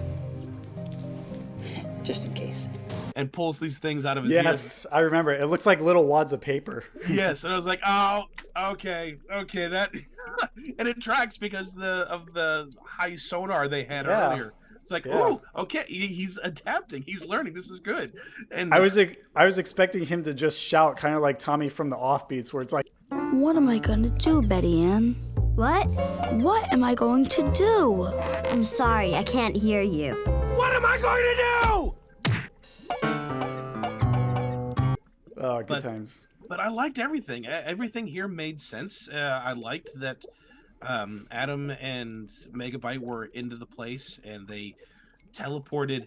Just in case. And pulls these things out of his ears. Yes, I remember. It looks like little wads of paper. Yes, and I was like, oh, okay, that, and it tracks because of the high sonar they had earlier. It's like, oh, okay, he's adapting, he's learning. This is good. And I was expecting him to just shout, kind of like Tommy from the Offbeats, where it's like, "What am I gonna do, Betty Ann? What? What am I going to do?" I'm sorry, I can't hear you. What am I going to do? Oh, good times. But I liked everything. Everything here made sense. I liked that Adam and Megabyte were into the place, and they teleported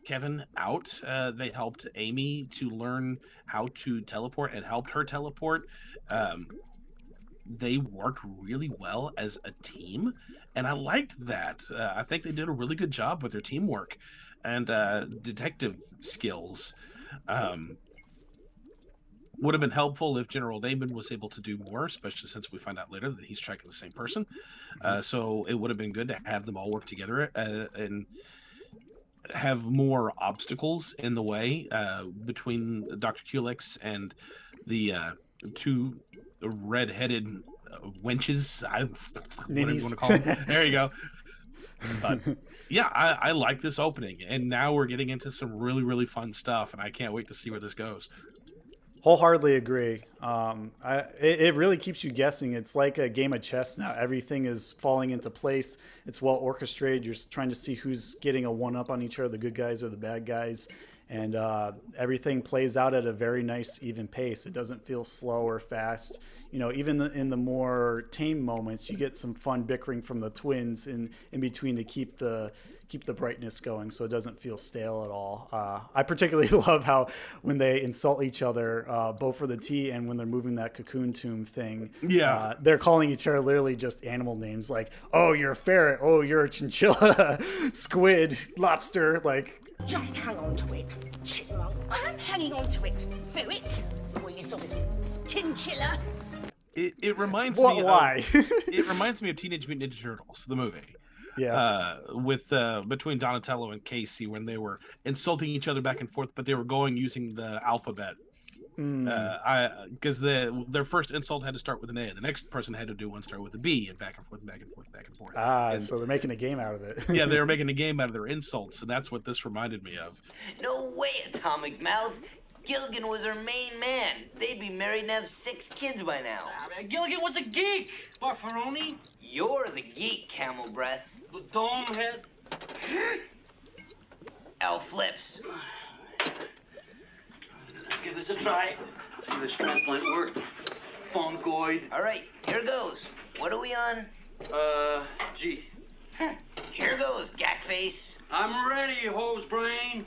Kevin out. They helped Amy to learn how to teleport and helped her teleport. They worked really well as a team, and I liked that. I think they did a really good job with their teamwork and detective skills. Would have been helpful if General Damon was able to do more, especially since we find out later that he's tracking the same person. So it would have been good to have them all work together and have more obstacles in the way between Dr. Culex and the 2 red-headed wenches. Whatever you want to call them. There you go. But yeah, I like this opening, and now we're getting into some really, really fun stuff, and I can't wait to see where this goes. Wholeheartedly agree. It really keeps you guessing. It's like a game of chess now. Everything is falling into place. It's well orchestrated. You're trying to see who's getting a one-up on each other, the good guys or the bad guys. And everything plays out at a very nice, even pace. It doesn't feel slow or fast. You know, even in the more tame moments, you get some fun bickering from the twins in between to keep the brightness going, so it doesn't feel stale at all. I particularly love how when they insult each other, both for the tea and when they're moving that cocoon tomb thing, they're calling each other literally just animal names, like, "Oh, you're a ferret. Oh, you're a chinchilla, squid, lobster." Like, just hang on to it, chipmunk. I'm hanging on to it. Ferret, weasel, chinchilla. It reminds me. Why? It reminds me of Teenage Mutant Ninja Turtles, the movie. Yeah. With between Donatello and Casey, when they were insulting each other back and forth, but they were going using the alphabet. Because their first insult had to start with an A, the next person had to do one start with a B, and back and forth, back and forth, back and forth. So they're making a game out of it. Yeah, they were making a game out of their insults, and that's what this reminded me of. No way, Atomic Mouth. Gilligan was her main man. They'd be married and have 6 kids by now. Gilligan was a geek, Bufferoni. You're the geek, Camel Breath. The dome head. L Flips. Let's give this a try. See if this transplant worked. Fungoid. All right, here goes. What are we on? G. Here goes, gackface. I'm ready, hose brain.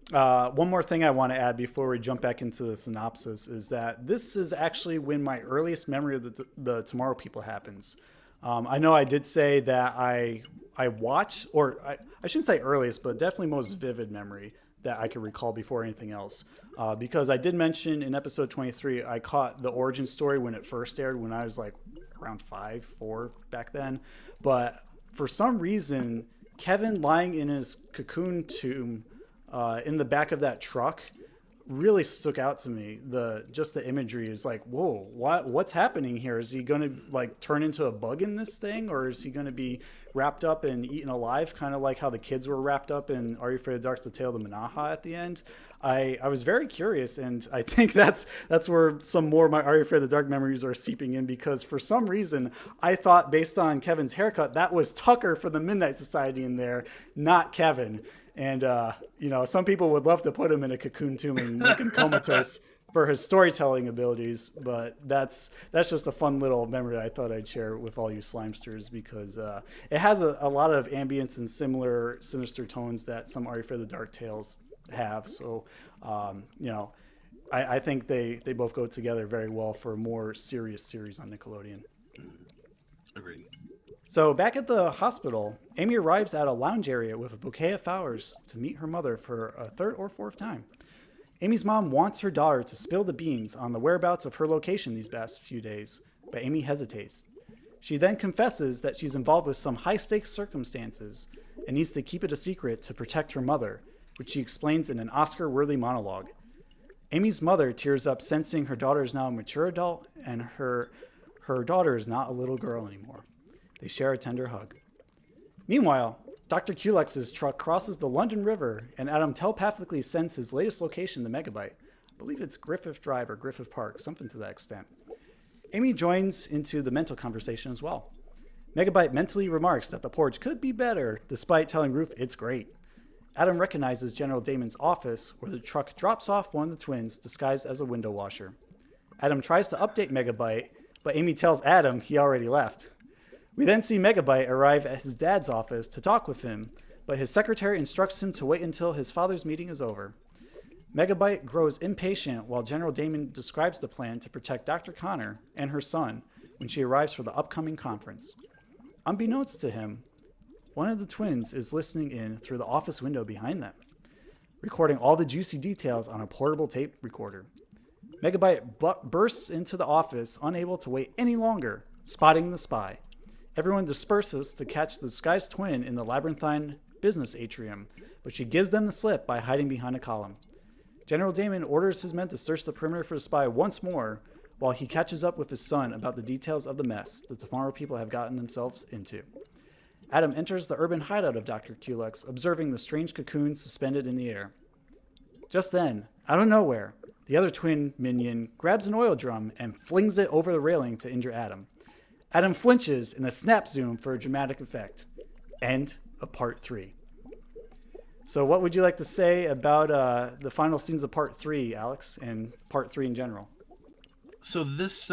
One more thing I want to add before we jump back into the synopsis is that this is actually when my earliest memory of the Tomorrow People happens. I know I did say that I watched, or I shouldn't say earliest, but definitely most vivid memory that I could recall before anything else. Because I did mention in episode 23, I caught the origin story when it first aired when I was like around 4 back then. But for some reason, Kevin lying in his cocoon tomb in the back of that truck really stuck out to me. Just the imagery is like, whoa, what's happening here? Is he going to like turn into a bug in this thing, or is he going to be wrapped up and eaten alive, kind of like how the kids were wrapped up in Are You Afraid of the Dark? The Tale of the Manaha at the end? I was very curious, and I think that's where some more of my Are You Afraid of the Dark memories are seeping in, because for some reason I thought, based on Kevin's haircut, that was Tucker from the Midnight Society in there, not Kevin. And, some people would love to put him in a cocoon tomb and make him comatose for his storytelling abilities. But that's just a fun little memory I thought I'd share with all you Slimesters, because it has a lot of ambience and similar sinister tones that some Are You Afraid of the Dark tales have. So, I think they both go together very well for a more serious series on Nickelodeon. Agreed. So back at the hospital, Amy arrives at a lounge area with a bouquet of flowers to meet her mother for a third or fourth time. Amy's mom wants her daughter to spill the beans on the whereabouts of her location these past few days, but Amy hesitates. She then confesses that she's involved with some high-stakes circumstances and needs to keep it a secret to protect her mother, which she explains in an Oscar-worthy monologue. Amy's mother tears up, sensing her daughter is now a mature adult and her daughter is not a little girl anymore. They share a tender hug. Meanwhile, Dr. Culex's truck crosses the London River, and Adam telepathically sends his latest location to Megabyte. I believe it's Griffith Drive or Griffith Park, something to that extent. Amy joins into the mental conversation as well. Megabyte mentally remarks that the porch could be better, despite telling Ruth it's great. Adam recognizes General Damon's office, where the truck drops off one of the twins disguised as a window washer. Adam tries to update Megabyte, but Amy tells Adam he already left. We then see Megabyte arrive at his dad's office to talk with him, but his secretary instructs him to wait until his father's meeting is over. Megabyte grows impatient while General Damon describes the plan to protect Dr. Connor and her son when she arrives for the upcoming conference. Unbeknownst to him, one of the twins is listening in through the office window behind them, recording all the juicy details on a portable tape recorder. Megabyte bursts into the office, unable to wait any longer, spotting the spy. Everyone disperses to catch the disguised twin in the labyrinthine business atrium, but she gives them the slip by hiding behind a column. General Damon orders his men to search the perimeter for the spy once more, while he catches up with his son about the details of the mess the Tomorrow People have gotten themselves into. Adam enters the urban hideout of Dr. Culex, observing the strange cocoons suspended in the air. Just then, out of nowhere, the other twin minion grabs an oil drum and flings it over the railing to injure Adam. Adam flinches in a snap zoom for a dramatic effect. End of part 3. So what would you like to say about the final scenes of part 3, Alex, and part 3 in general? So this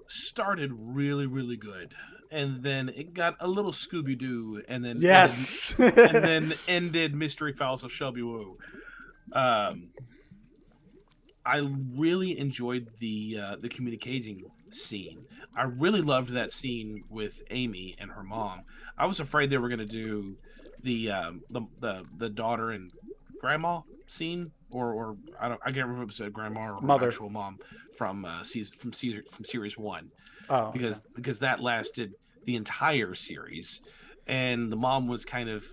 started really, really good. And then it got a little Scooby-Doo, and then yes, and then ended Mystery Files of Shelby Woo. I really enjoyed the communicating scene. I really loved that scene with Amy and her mom. I was afraid they were going to do the daughter and grandma scene, or I can't remember if it was grandma or mother, actual mom from series 1. Oh, because that lasted the entire series, and the mom was kind of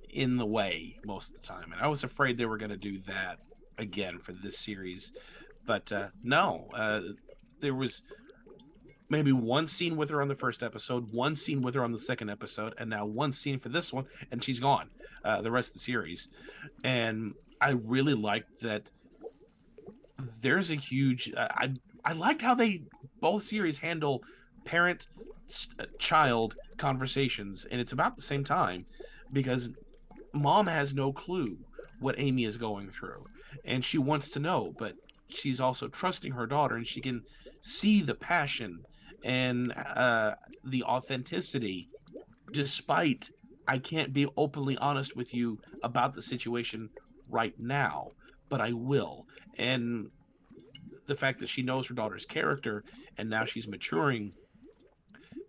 in the way most of the time, and I was afraid they were going to do that again for this series, but no, there was maybe one scene with her on the first episode, one scene with her on the second episode, and now one scene for this one, and she's gone the rest of the series. And I really liked that there's a huge I liked how they both series handle parent child conversations, and it's about the same time, because mom has no clue what Amy is going through, and she wants to know, but she's also trusting her daughter, and she can see the passion and the authenticity, despite I can't be openly honest with you about the situation right now, but I will. And the fact that she knows her daughter's character and now she's maturing,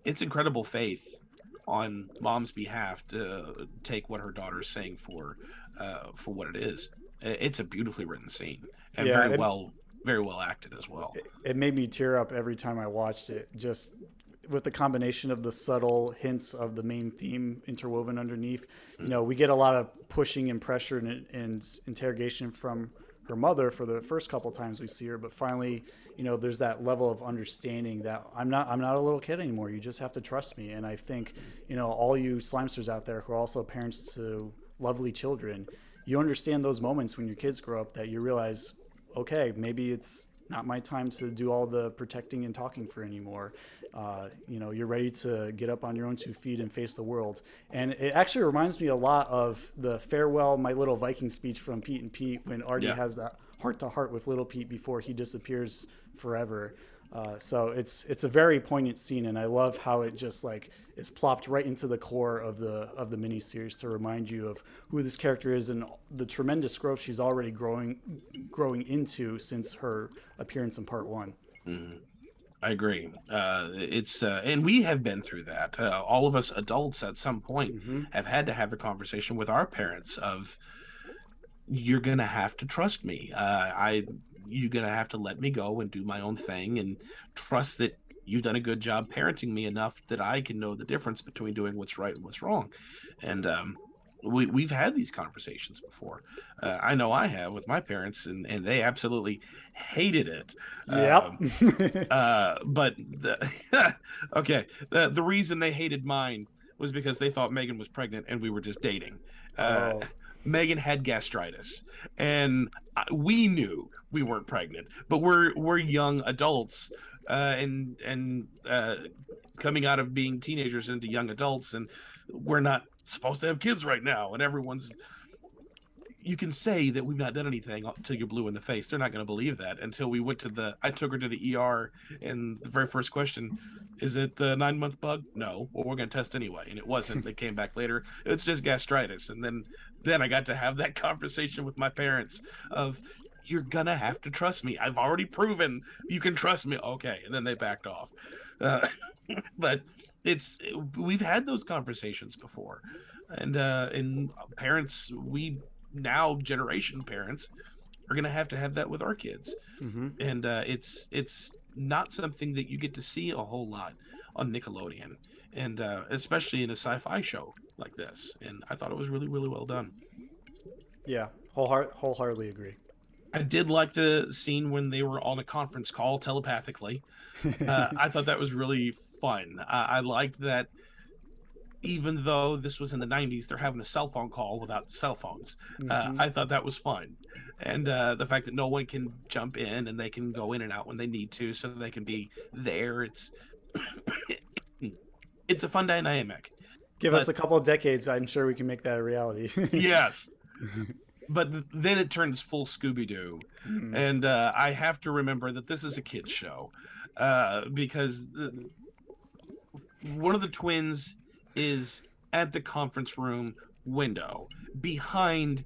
it's incredible faith on mom's behalf to take what her daughter is saying for what it is. It's a beautifully written scene, and very well acted as well. It made me tear up every time I watched it, just with the combination of the subtle hints of the main theme interwoven underneath. You know, we get a lot of pushing and pressure and interrogation from her mother for the first couple times we see her, but finally, you know, there's that level of understanding that I'm not a little kid anymore. You just have to trust me. And I think, you know, all you Slimesters out there who are also parents to lovely children, you understand those moments when your kids grow up that you realize, okay, maybe it's not my time to do all the protecting and talking for anymore. You know, you're ready to get up on your own 2 feet and face the world. And it actually reminds me a lot of the farewell, my little Viking speech from Pete and Pete when Artie has that heart-to-heart with little Pete before he disappears forever. So it's a very poignant scene, and I love how it just like is plopped right into the core of the miniseries to remind you of who this character is and the tremendous growth she's already growing into since her appearance in part 1. Mm-hmm. I agree. It's and we have been through that. All of us adults at some point have had to have a conversation with our parents of, you're gonna have to trust me. You're gonna have to let me go and do my own thing and trust that you've done a good job parenting me enough that I can know the difference between doing what's right and what's wrong. And we've had these conversations before. I know I have with my parents, and they absolutely hated it. Yep. But the reason they hated mine was because they thought Megan was pregnant and we were just dating. Megan had gastritis, and we knew we weren't pregnant, but we're young adults and coming out of being teenagers into young adults, and we're not supposed to have kids right now. And you can say that we've not done anything until you're blue in the face. They're not going to believe that until we went to I took her to the ER, and the very first question, is it the 9-month bug? No. Well, we're going to test anyway. And it wasn't. They came back later. It's just gastritis. And then I got to have that conversation with my parents of, you're going to have to trust me. I've already proven you can trust me. Okay. And then they backed off. But we've had those conversations before. And parents, now generation parents are going to have that with our kids. And it's not something that you get to see a whole lot on Nickelodeon, and especially in a sci-fi show like this. And I thought it was really, really well done. Yeah, wholeheartedly agree. I did like the scene when they were on a conference call telepathically. I thought that was really fun. I liked that even though this was in the 90s, they're having a cell phone call without cell phones. I thought that was fun. And the fact that no one can jump in and they can go in and out when they need to, so they can be there. It's a fun dynamic. Give us a couple of decades, I'm sure we can make that a reality. Yes. But then it turns full Scooby-Doo. And I have to remember that this is a kid's show. Because one of the twins is at the conference room window behind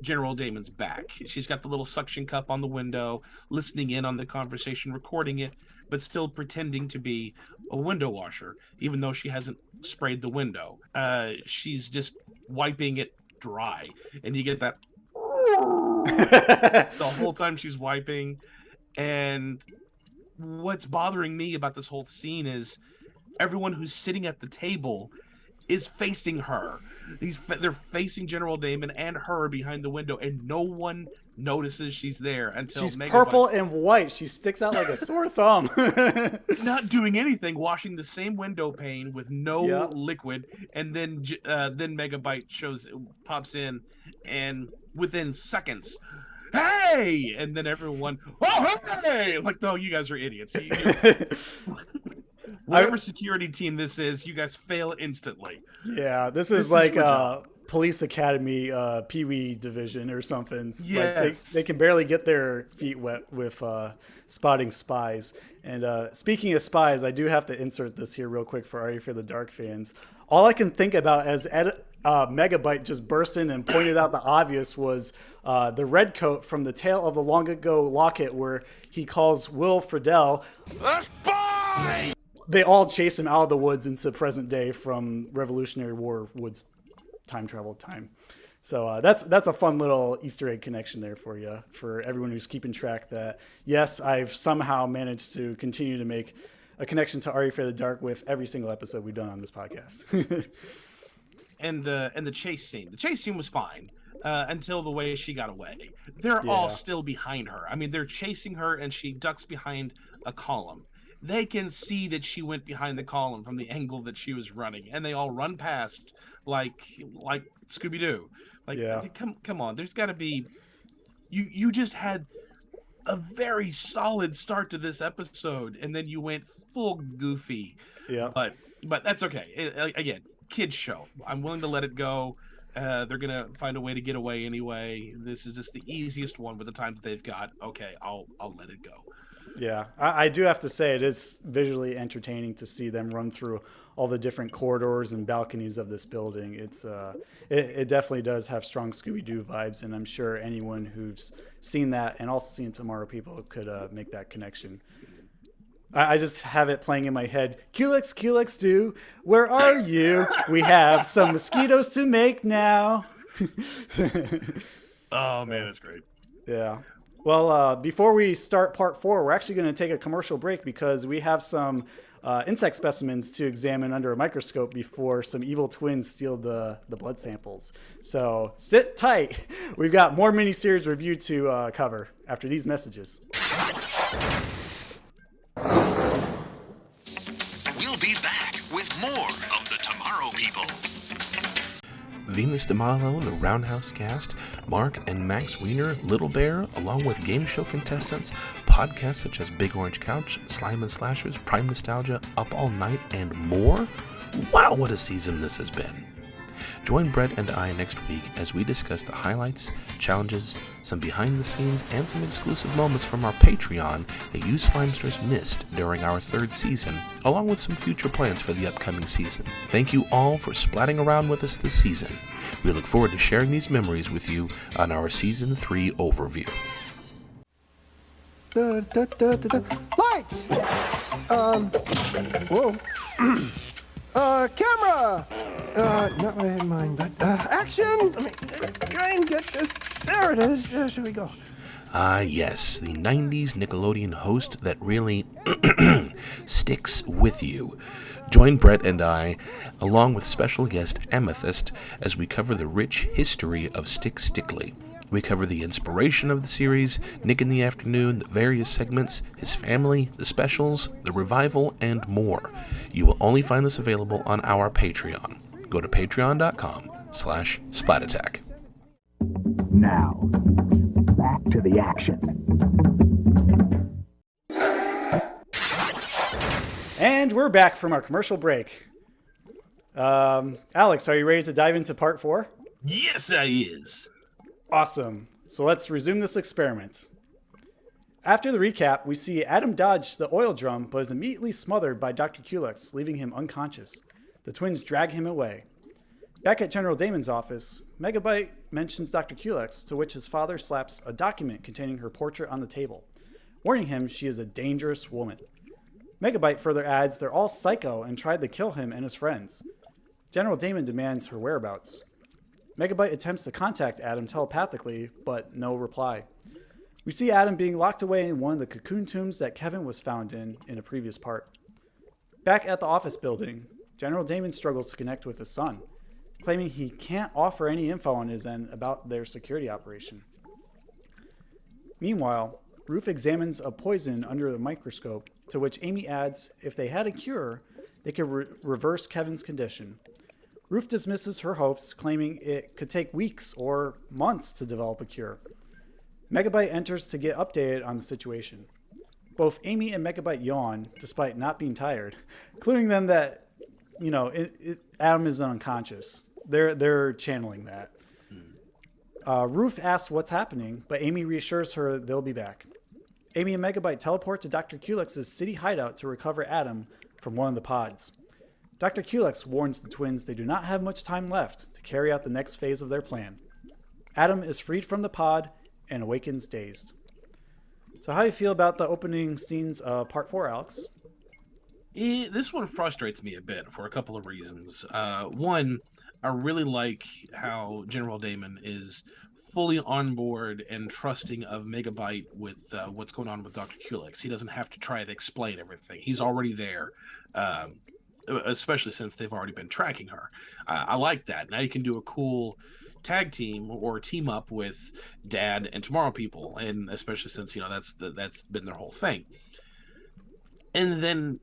General Damon's back. She's got the little suction cup on the window, listening in on the conversation, recording it, but still pretending to be a window washer, even though she hasn't sprayed the window. She's just wiping it dry, and you get that the whole time she's wiping. And what's bothering me about this whole scene is everyone who's sitting at the table is facing her. They're facing General Damon and her behind the window, and no one notices she's there until she's Megabyte. Purple and white. She sticks out like a sore thumb. Not doing anything, washing the same window pane with no liquid, and then Megabyte pops in, and within seconds, hey! And then everyone, oh, hey! Like, no, you guys are idiots. Whatever security team this is, you guys fail instantly. Yeah, this is like police academy Pee-wee division or something. Yes. Like they can barely get their feet wet with spotting spies. And speaking of spies, I do have to insert this here real quick for Are You Afraid of the Dark fans. All I can think about as Megabyte just burst in and pointed out the obvious was the red coat from the Tale of the Long Ago Locket, where he calls Will Friedle a spy! They all chase him out of the woods into present day from Revolutionary War woods time travel time. So that's a fun little Easter egg connection there for you, for everyone who's keeping track that, yes, I've somehow managed to continue to make a connection to Are You Afraid of the Dark with every single episode we've done on this podcast. And the chase scene. The chase scene was fine until the way she got away. They're all still behind her. I mean, they're chasing her and she ducks behind a column. They can see that she went behind the column from the angle that she was running, and they all run past like Scooby-Doo. Like, come on. There's got to be. You just had a very solid start to this episode, and then you went full goofy. Yeah. But that's okay. Again, kids show. I'm willing to let it go. They're gonna find a way to get away anyway. This is just the easiest one with the time that they've got. Okay, I'll let it go. Yeah, I do have to say it is visually entertaining to see them run through all the different corridors and balconies of this building. It definitely does have strong Scooby-Doo vibes, and I'm sure anyone who's seen that and also seen Tomorrow People could make that connection. I just have it playing in my head. Culex Doo, where are you? We have some mosquitoes to make now. Oh man, that's great. Yeah. Well, before we start part 4, we're actually going to take a commercial break because we have some insect specimens to examine under a microscope before some evil twins steal the blood samples. So sit tight. We've got more miniseries review to cover after these messages. We'll be back with more of the Tomorrow People. Venus DeMalo and the Roundhouse cast, Mark and Max Wiener, Little Bear, along with game show contestants, podcasts such as Big Orange Couch, Slime and Slashers, Prime Nostalgia, Up All Night, and more. Wow, what a season this has been. Join Brett and I next week as we discuss the highlights, challenges, some behind the scenes, and some exclusive moments from our Patreon that you Slimesters missed during our 3rd season, along with some future plans for the upcoming season. Thank you all for splatting around with us this season. We look forward to sharing these memories with you on our Season 3 overview. Lights! Whoa. Camera! Not what I had in mind, but action! Let me try and get this. There it is. Should we go? Yes, the 90s Nickelodeon host that really sticks with you. Join Brett and I, along with special guest Amethyst, as we cover the rich history of Stick Stickly. We cover the inspiration of the series, Nick in the Afternoon, the various segments, his family, the specials, the revival, and more. You will only find this available on our Patreon. Go to patreon.com/SplatAttack. Now, back to the action. And we're back from our commercial break. Alex, are you ready to dive into part 4? Yes, I is. Awesome. So let's resume this experiment. After the recap, we see Adam dodge the oil drum, but is immediately smothered by Dr. Culex, leaving him unconscious. The twins drag him away. Back at General Damon's office, Megabyte mentions Dr. Culex, to which his father slaps a document containing her portrait on the table, warning him she is a dangerous woman. Megabyte further adds they're all psycho and tried to kill him and his friends. General Damon demands her whereabouts. Megabyte attempts to contact Adam telepathically, but no reply. We see Adam being locked away in one of the cocoon tombs that Kevin was found in a previous part. Back at the office building, General Damon struggles to connect with his son, claiming he can't offer any info on his end about their security operation. Meanwhile, Ruth examines a poison under the microscope, to which Amy adds if they had a cure, they could reverse Kevin's condition. Ruth dismisses her hopes, claiming it could take weeks or months to develop a cure. Megabyte enters to get updated on the situation. Both Amy and Megabyte yawn, despite not being tired, cluing them that, Adam is unconscious. they're channeling that. Ruth asks what's happening, but Amy reassures her they'll be back. Amy and Megabyte teleport to Dr. Culex's city hideout to recover Adam from one of the pods. Dr. Culex warns the twins they do not have much time left to carry out the next phase of their plan. Adam is freed from the pod and awakens dazed. So how do you feel about the opening scenes of Part 4, Alex? This one frustrates me a bit for a couple of reasons. One, I really like how General Damon is fully on board and trusting of Megabyte with what's going on with Dr. Culex. He doesn't have to try to explain everything. He's already there, especially since they've already been tracking her. I like that. Now you can do a cool tag team or team up with Dad and Tomorrow People, and especially since that's been their whole thing. And then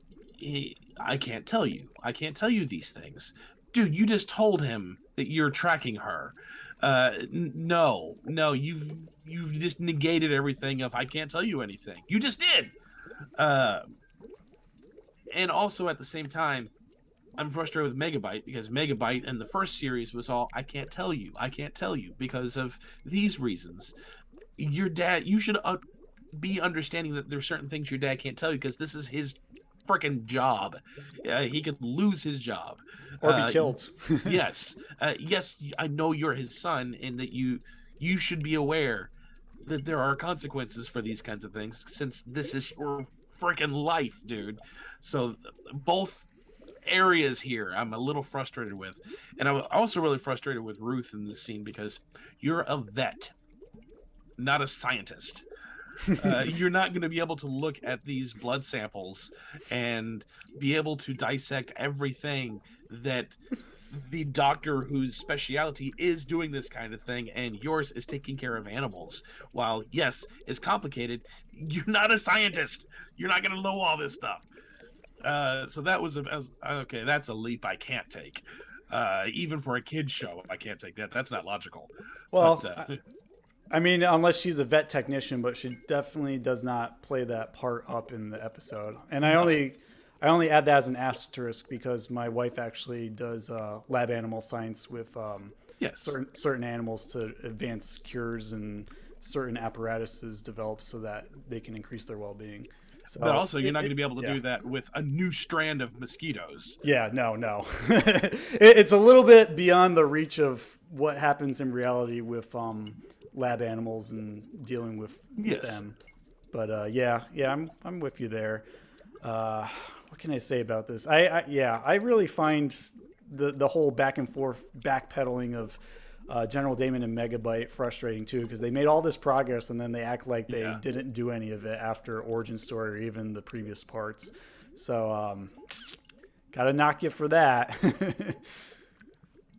I can't tell you these things. Dude, you just told him that you're tracking her. No, you've just negated everything of I can't tell you anything. You just did. And also at the same time, I'm frustrated with Megabyte because Megabyte in the first series was all I can't tell you because of these reasons. Your dad, you should be understanding that there's certain things your dad can't tell you because this is his freaking job. He could lose his job or be killed. Yes, I know you're his son, and that you should be aware that there are consequences for these kinds of things since this is your freaking life, dude. So both areas here I'm a little frustrated with, and I'm also really frustrated with Ruth in this scene because you're a vet, not a scientist. You're not going to be able to look at these blood samples and be able to dissect everything that the doctor whose specialty is doing this kind of thing and yours is taking care of animals. While yes, it's complicated, you're not a scientist. You're not going to know all this stuff. So that was okay. That's a leap I can't take. Even for a kid's show, I can't take that. That's not logical. Well, but, I mean, unless she's a vet technician, but she definitely does not play that part up in the episode. And I only add that as an asterisk because my wife actually does lab animal science with certain animals to advance cures and certain apparatuses developed so that they can increase their well-being. So but also, you're not going to be able to do that with a new strand of mosquitoes. Yeah, no. It's a little bit beyond the reach of what happens in reality with lab animals and dealing with them. But I'm with you there. What can I say about this? I really find the whole back and forth backpedaling of General Damon and Megabyte frustrating too, because they made all this progress and then they act like they didn't do any of it after Origin Story or even the previous parts. So gotta knock you for that.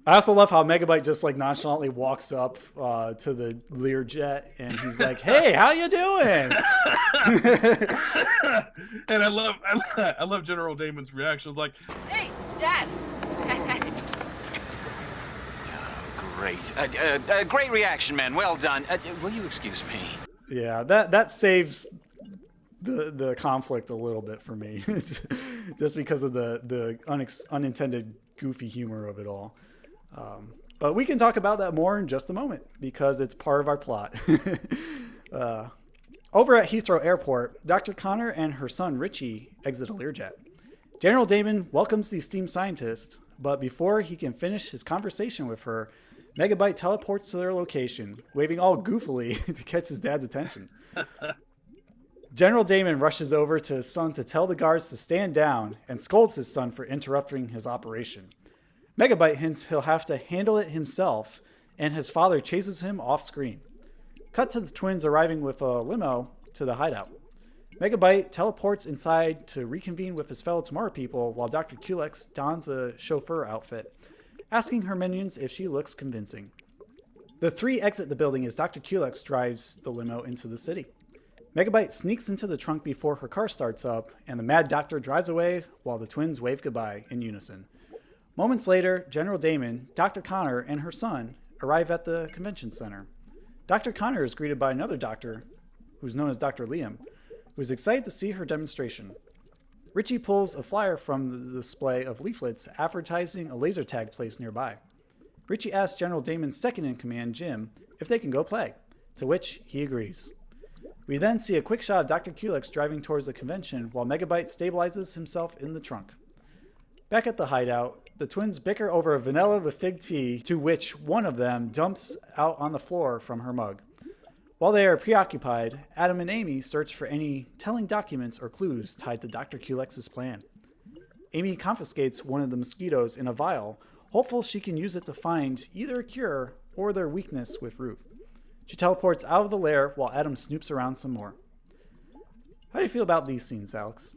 I also love how Megabyte just like nonchalantly walks up to the Learjet and he's like, "Hey, how you doing?" And I love General Damon's reaction, like, "Hey, Dad." Great, great reaction, man. Well done. Will you excuse me? Yeah, that saves the conflict a little bit for me, just because of the unintended goofy humor of it all. But we can talk about that more in just a moment because it's part of our plot. Over at Heathrow Airport, Dr. Connor and her son Richie exit a Learjet. General Damon welcomes the esteemed scientist, but before he can finish his conversation with her, Megabyte teleports to their location, waving all goofily to catch his dad's attention. General Damon rushes over to his son to tell the guards to stand down and scolds his son for interrupting his operation. Megabyte hints he'll have to handle it himself, and his father chases him off screen. Cut to the twins arriving with a limo to the hideout. Megabyte teleports inside to reconvene with his fellow Tomorrow People while Dr. Culex dons a chauffeur outfit, asking her minions if she looks convincing. The three exit the building as Dr. Culex drives the limo into the city. Megabyte sneaks into the trunk before her car starts up, and the Mad Doctor drives away while the twins wave goodbye in unison. Moments later, General Damon, Dr. Connor, and her son arrive at the convention center. Dr. Connor is greeted by another doctor, who's known as Dr. Liam, who's excited to see her demonstration. Richie pulls a flyer from the display of leaflets advertising a laser tag place nearby. Richie asks General Damon's second-in-command, Jim, if they can go play, to which he agrees. We then see a quick shot of Dr. Culex driving towards the convention while Megabyte stabilizes himself in the trunk. Back at the hideout, the twins bicker over a vanilla with fig tea, to which one of them dumps out on the floor from her mug. While they are preoccupied, Adam and Amy search for any telling documents or clues tied to Dr. Culex's plan. Amy confiscates one of the mosquitoes in a vial, hopeful she can use it to find either a cure or their weakness with Root. She teleports out of the lair while Adam snoops around some more. How do you feel about these scenes, Alex?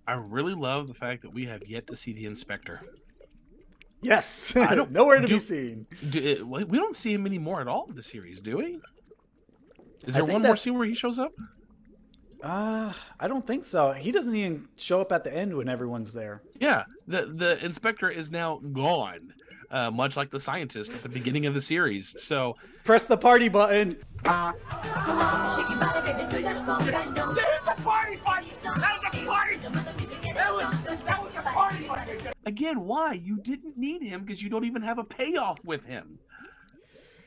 I really love the fact that we have yet to see the inspector. Yes, nowhere to be seen. We don't see him anymore at all in the series, do we? Is there one more scene where he shows up? I don't think so. He doesn't even show up at the end when everyone's there. Yeah, the inspector is now gone, much like the scientist at the beginning of the series. So press the party button. Again, why? You didn't need him because you don't even have a payoff with him.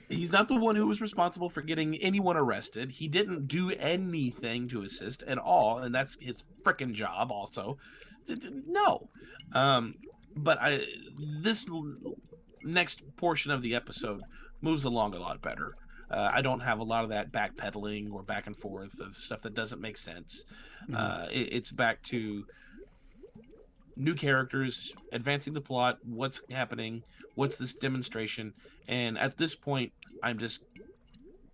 He's not the one who was responsible for getting anyone arrested. He didn't do anything to assist at all, and that's his frickin' job also. No. But this next portion of the episode moves along a lot better. I don't have a lot of that backpedaling or back and forth of stuff that doesn't make sense. It's back to new characters, advancing the plot, what's happening, what's this demonstration, and at this point, I'm just,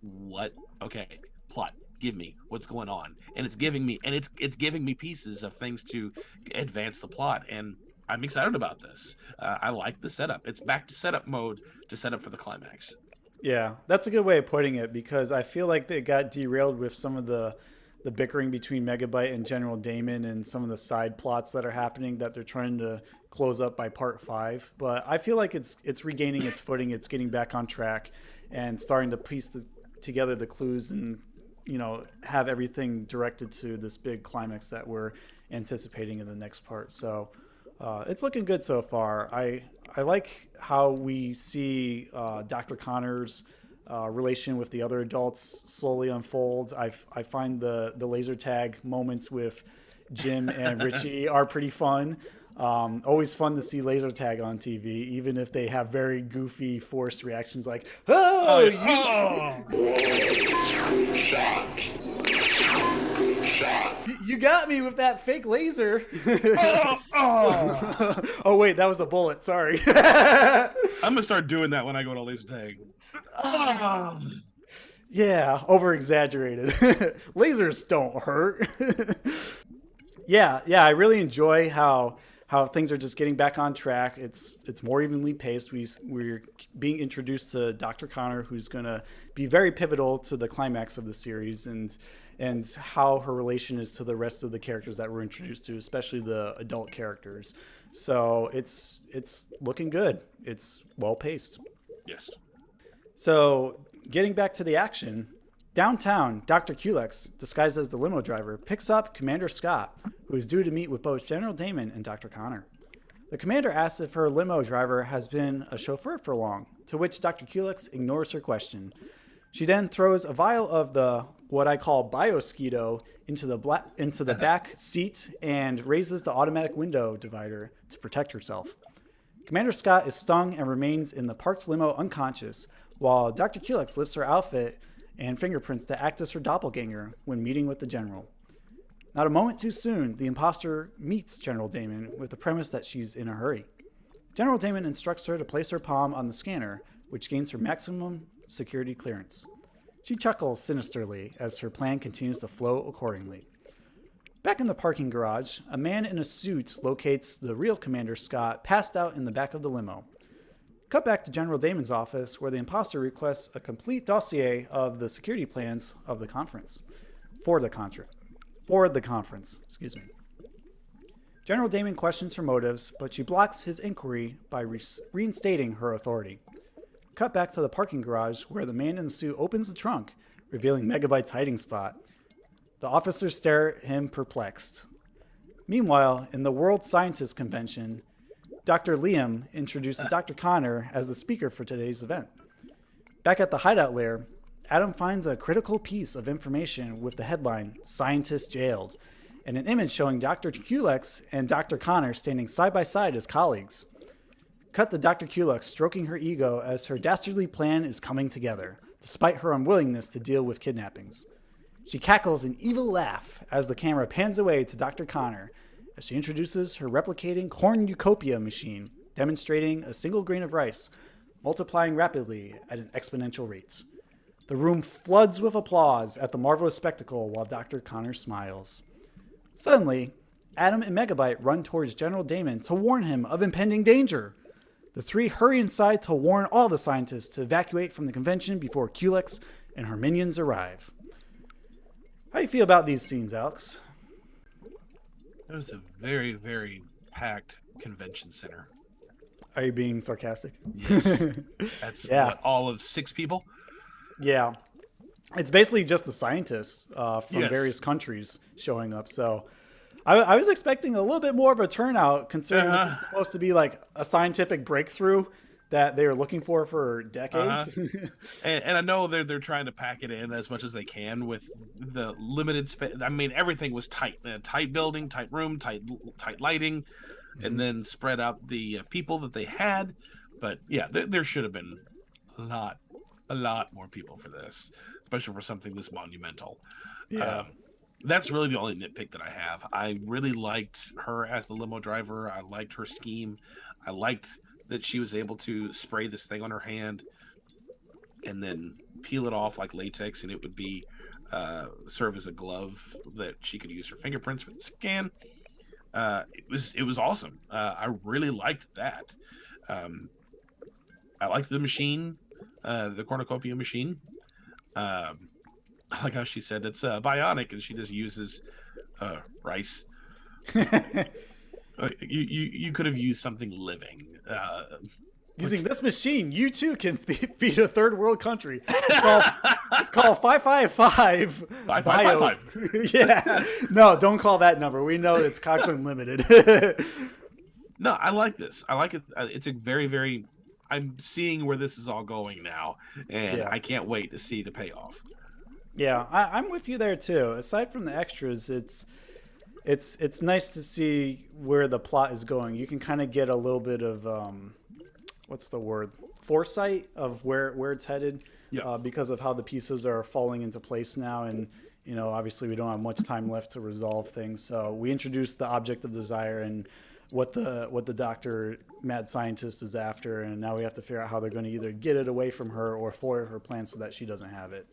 what? Okay, plot, give me what's going on, and it's giving me pieces of things to advance the plot, and I'm excited about this. I like the setup. It's back to setup mode to set up for the climax. Yeah, that's a good way of putting it, because I feel like they got derailed with some of the bickering between Megabyte and General Damon and some of the side plots that are happening that they're trying to close up by part 5. But I feel like it's regaining its footing. It's getting back on track and starting to piece together the clues and, have everything directed to this big climax that we're anticipating in the next part. So it's looking good so far. I like how we see Dr. Connor's relation with the other adults slowly unfold. I find the laser tag moments with Jim and Richie are pretty fun. Always fun to see laser tag on TV, even if they have very goofy, forced reactions like, You got me with that fake laser. Oh, wait, that was a bullet. Sorry. I'm going to start doing that when I go to laser tag. Yeah, over-exaggerated. Lasers don't hurt. Yeah, I really enjoy how things are just getting back on track. It's more evenly paced. We're being introduced to Dr. Connor, who's going to be very pivotal to the climax of the series, and how her relation is to the rest of the characters that we're introduced to, especially the adult characters. So it's looking good. It's well paced. Yes. So getting back to the action, downtown, Dr. Culex, disguised as the limo driver, picks up Commander Scott, who is due to meet with both General Damon and Dr. Connor. The commander asks if her limo driver has been a chauffeur for long, to which Dr. Culex ignores her question. She then throws a vial of the, what I call biosquito, into the back seat and raises the automatic window divider to protect herself. Commander Scott is stung and remains in the parked limo unconscious, while Dr. Culex lifts her outfit and fingerprints to act as her doppelganger when meeting with the general. Not a moment too soon, the imposter meets General Damon with the premise that she's in a hurry. General Damon instructs her to place her palm on the scanner, which gains her maximum security clearance. She chuckles sinisterly as her plan continues to flow accordingly. Back in the parking garage, a man in a suit locates the real Commander Scott passed out in the back of the limo. Cut back to General Damon's office, where the imposter requests a complete dossier of the security plans of the conference. For the conference. General Damon questions her motives, but she blocks his inquiry by reinstating her authority. Cut back to the parking garage, where the man in the suit opens the trunk, revealing Megabyte's hiding spot. The officers stare at him perplexed. Meanwhile, in the World Scientist Convention, Dr. Liam introduces Dr. Connor as the speaker for today's event. Back at the hideout lair, Adam finds a critical piece of information with the headline, "Scientist Jailed," and an image showing Dr. Culex and Dr. Connor standing side by side as colleagues. Cut to Dr. Culex stroking her ego as her dastardly plan is coming together, despite her unwillingness to deal with kidnappings. She cackles an evil laugh as the camera pans away to Dr. Connor as she introduces her replicating cornucopia machine, demonstrating a single grain of rice, multiplying rapidly at an exponential rate. The room floods with applause at the marvelous spectacle while Dr. Connor smiles. Suddenly, Adam and Megabyte run towards General Damon to warn him of impending danger. The three hurry inside to warn all the scientists to evacuate from the convention before Culex and her minions arrive. How do you feel about these scenes, Alex? It was a very, very packed convention center. Are you being sarcastic? Yes. That's what, all of 6 people? Yeah. It's basically just the scientists from various countries showing up. So I was expecting a little bit more of a turnout, considering this is supposed to be like a scientific breakthrough that they were looking for decades. And I know they're trying to pack it in as much as they can with the limited space. I mean, everything was tight. Tight building, tight room, tight lighting, and then spread out the people that they had. But yeah, there should have been a lot more people for this, especially for something this monumental. Yeah. That's really the only nitpick that I have. I really liked her as the limo driver. I liked her scheme. I liked that she was able to spray this thing on her hand and then peel it off like latex, and it would be serve as a glove that she could use her fingerprints for the scan. It was awesome. I really liked that. I liked the machine, the cornucopia machine. I like how she said it's bionic, and she just uses rice. You could have used something living. Using this machine, you too can feed a third world country. It's called 555. 555. Yeah. No, don't call that number. We know it's Cox Unlimited. No, I like this. I like it. It's a very, very. I'm seeing where this is all going now, and I can't wait to see the payoff. Yeah, I'm with you there too. Aside from the extras, it's nice to see where the plot is going. You can kind of get a little bit of what's the word? Foresight of where it's headed. Yeah. Because of how the pieces are falling into place now, and obviously we don't have much time left to resolve things. So we introduced the object of desire and what the doctor mad scientist is after, and now we have to figure out how they're going to either get it away from her or foil her plan so that she doesn't have it.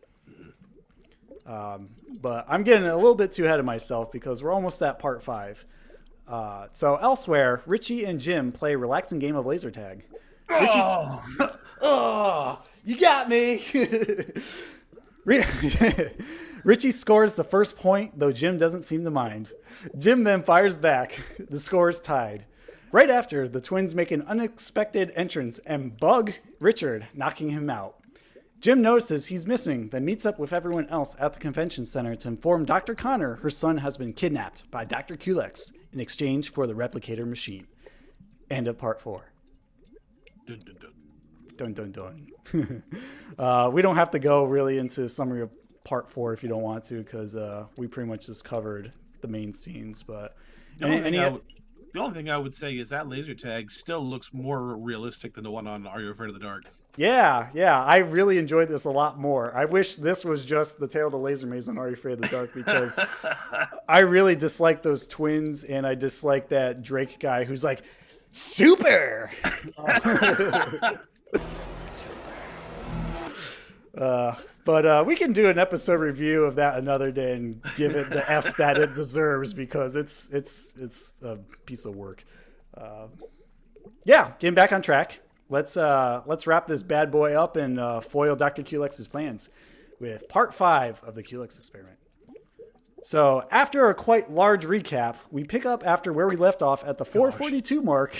But I'm getting a little bit too ahead of myself because we're almost at part 5. So elsewhere, Richie and Jim play a relaxing game of laser tag. You got me. Richie scores the first point, though Jim doesn't seem to mind. Jim then fires back. The score is tied. Right after, the twins make an unexpected entrance and bug Richard, knocking him out. Jim notices he's missing, then meets up with everyone else at the convention center to inform Dr. Connor her son has been kidnapped by Dr. Culex in exchange for the replicator machine. End of part 4. Dun, dun, dun. Dun, dun, dun. We don't have to go really into summary of part 4 if you don't want to, because we pretty much just covered the main scenes. But the only thing I would say is that laser tag still looks more realistic than the one on Are You Afraid of the Dark? Yeah, I really enjoyed this a lot more. I wish this was just the Tale of the Laser Maze on Are You Afraid of the Dark, because I really dislike those twins, and I dislike that Drake guy who's like, super! But we can do an episode review of that another day and give it the F that it deserves, because it's a piece of work. Getting back on track. Let's wrap this bad boy up and foil Dr. Culex's plans with part 5 of the Culex Experiment. So after a quite large recap, we pick up after where we left off at the 442 mark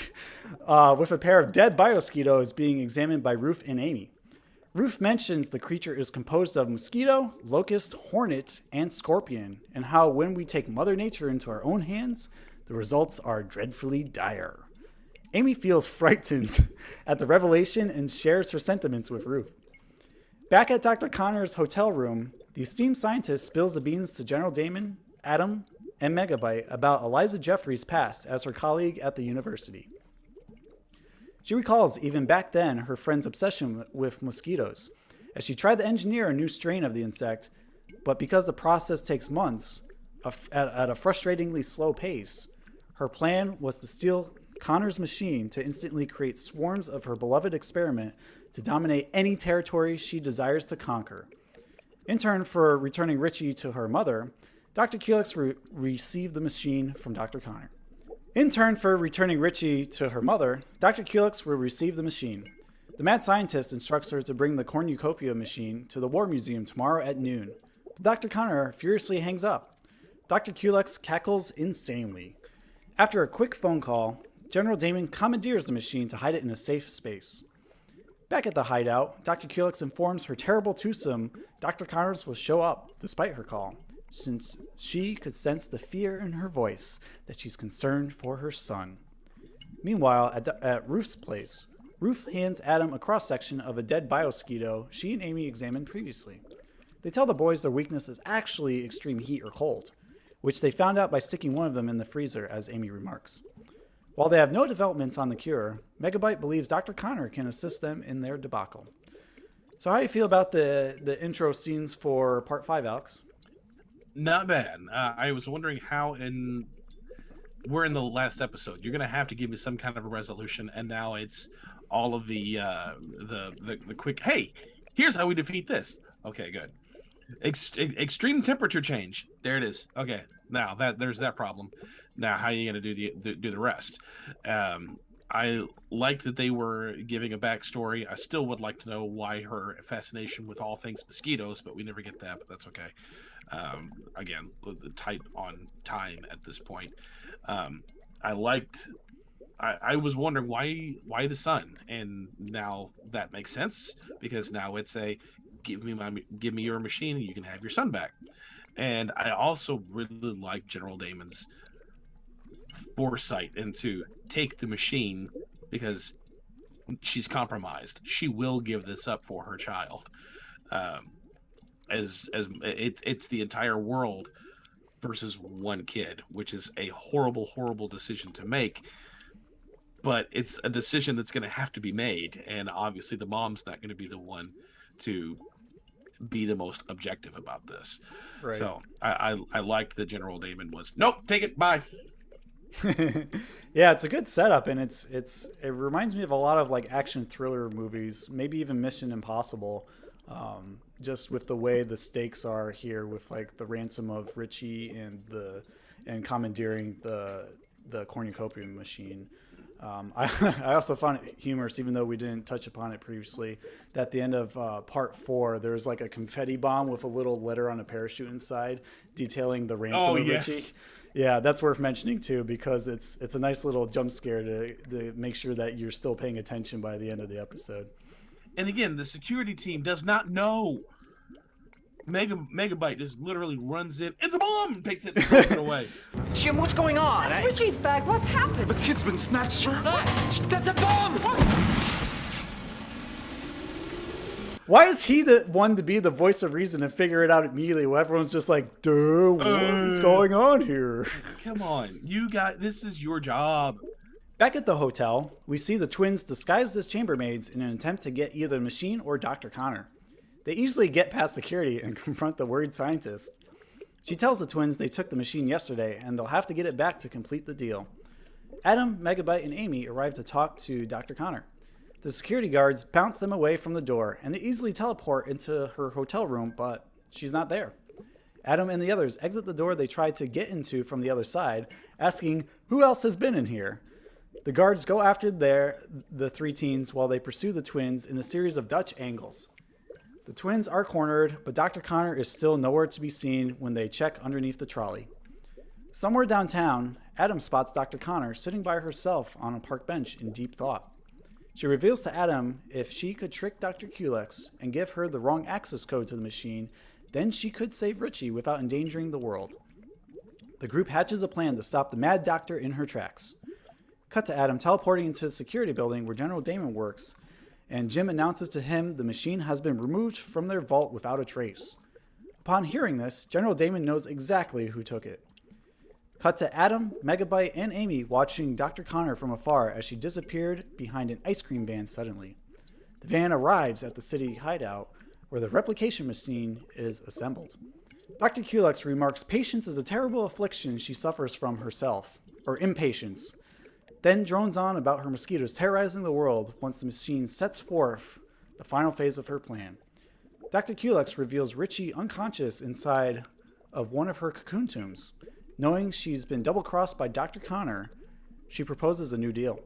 with a pair of dead biosquitos being examined by Ruth and Amy. Ruth mentions the creature is composed of mosquito, locust, hornet, and scorpion, and how when we take Mother Nature into our own hands, the results are dreadfully dire. Amy feels frightened at the revelation and shares her sentiments with Ruth. Back at Dr. Connor's hotel room, the esteemed scientist spills the beans to General Damon, Adam, and Megabyte about Eliza Jeffrey's past as her colleague at the university. She recalls even back then her friend's obsession with mosquitoes, as she tried to engineer a new strain of the insect, but because the process takes months at a frustratingly slow pace, her plan was to steal Connor's machine to instantly create swarms of her beloved experiment to dominate any territory she desires to conquer. In turn for returning Richie to her mother, Dr. Culex received the machine from Dr. Connor. In turn for returning Richie to her mother, Dr. Culex will receive the machine. The mad scientist instructs her to bring the cornucopia machine to the War Museum tomorrow at noon. But Dr. Connor furiously hangs up. Dr. Culex cackles insanely. After a quick phone call, General Damon commandeers the machine to hide it in a safe space. Back at the hideout, Dr. Culex informs her terrible twosome Dr. Connors will show up despite her call, since she could sense the fear in her voice that she's concerned for her son. Meanwhile, at Ruth's place, Ruth hands Adam a cross-section of a dead biosquito she and Amy examined previously. They tell the boys their weakness is actually extreme heat or cold, which they found out by sticking one of them in the freezer, as Amy remarks. While they have no developments on the cure, Megabyte believes Dr. Connor can assist them in their debacle. So how do you feel about the intro scenes for Part 5, Alex? Not bad. I was wondering how we're in the last episode. You're going to have to give me some kind of a resolution, and now it's all of the quick, hey, here's how we defeat this. Okay, good. Extreme temperature change. There it is. Okay, now there's that problem. Now, how are you going to do the rest? I liked that they were giving a backstory. I still would like to know why her fascination with all things mosquitoes, but we never get that, but that's okay. Again, tight on time at this point. I was wondering why the sun, and now that makes sense, because now it's a give me your machine and you can have your son back. And I also really like General Damon's foresight into take the machine, because she's compromised. She will give this up for her child. As it's the entire world versus one kid, which is a horrible decision to make. But it's a decision that's going to have to be made, and obviously the mom's not going to be the one to be the most objective about this. Right. So I liked that General Damon was, nope, take it, bye. Yeah, it's a good setup, and it reminds me of a lot of like action thriller movies, maybe even Mission Impossible, just with the way the stakes are here, with like the ransom of Richie and commandeering the cornucopia machine. I also found it humorous, even though we didn't touch upon it previously, that at the end of Part 4, there's like a confetti bomb with a little letter on a parachute inside detailing the ransom of Richie. Yeah, that's worth mentioning too, because it's a nice little jump scare to make sure that you're still paying attention by the end of the episode. And again, the security team does not know. Megabyte just literally runs in. It's a bomb! And takes it and throws it away. Jim, what's going on? That's Richie's bag. What's happened? The kid's been snatched. That's a bomb! Why is he the one to be the voice of reason and figure it out immediately while everyone's just like, duh, what's going on here? Come on. This is your job. Back at the hotel, we see the twins disguised as chambermaids in an attempt to get either the machine or Dr. Connor. They easily get past security and confront the worried scientist. She tells the twins they took the machine yesterday and they'll have to get it back to complete the deal. Adam, Megabyte, and Amy arrive to talk to Dr. Connor. The security guards bounce them away from the door and they easily teleport into her hotel room, but she's not there. Adam and the others exit the door they tried to get into from the other side, asking who else has been in here. The guards go after the three teens while they pursue the twins in a series of Dutch angles. The twins are cornered, but Dr. Connor is still nowhere to be seen when they check underneath the trolley. Somewhere downtown, Adam spots Dr. Connor sitting by herself on a park bench in deep thought. She reveals to Adam if she could trick Dr. Culex and give her the wrong access code to the machine, then she could save Richie without endangering the world. The group hatches a plan to stop the mad doctor in her tracks. Cut to Adam teleporting into the security building where General Damon works, and Jim announces to him the machine has been removed from their vault without a trace. Upon hearing this, General Damon knows exactly who took it. Cut to Adam, Megabyte, and Amy watching Dr. Connor from afar as she disappeared behind an ice cream van suddenly. The van arrives at the city hideout where the replication machine is assembled. Dr. Culex remarks patience is a terrible affliction she suffers from herself, or impatience, then drones on about her mosquitoes terrorizing the world once the machine sets forth the final phase of her plan. Dr. Culex reveals Richie unconscious inside of one of her cocoon tombs. Knowing she's been double-crossed by Dr. Connor, she proposes a new deal.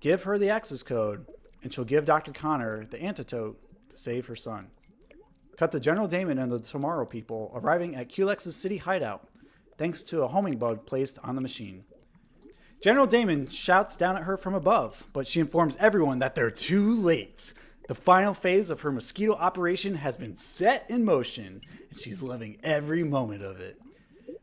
Give her the access code, and she'll give Dr. Connor the antidote to save her son. Cut to General Damon and the Tomorrow People arriving at Culex's city hideout, thanks to a homing bug placed on the machine. General Damon shouts down at her from above, but she informs everyone that they're too late. The final phase of her mosquito operation has been set in motion, and she's loving every moment of it.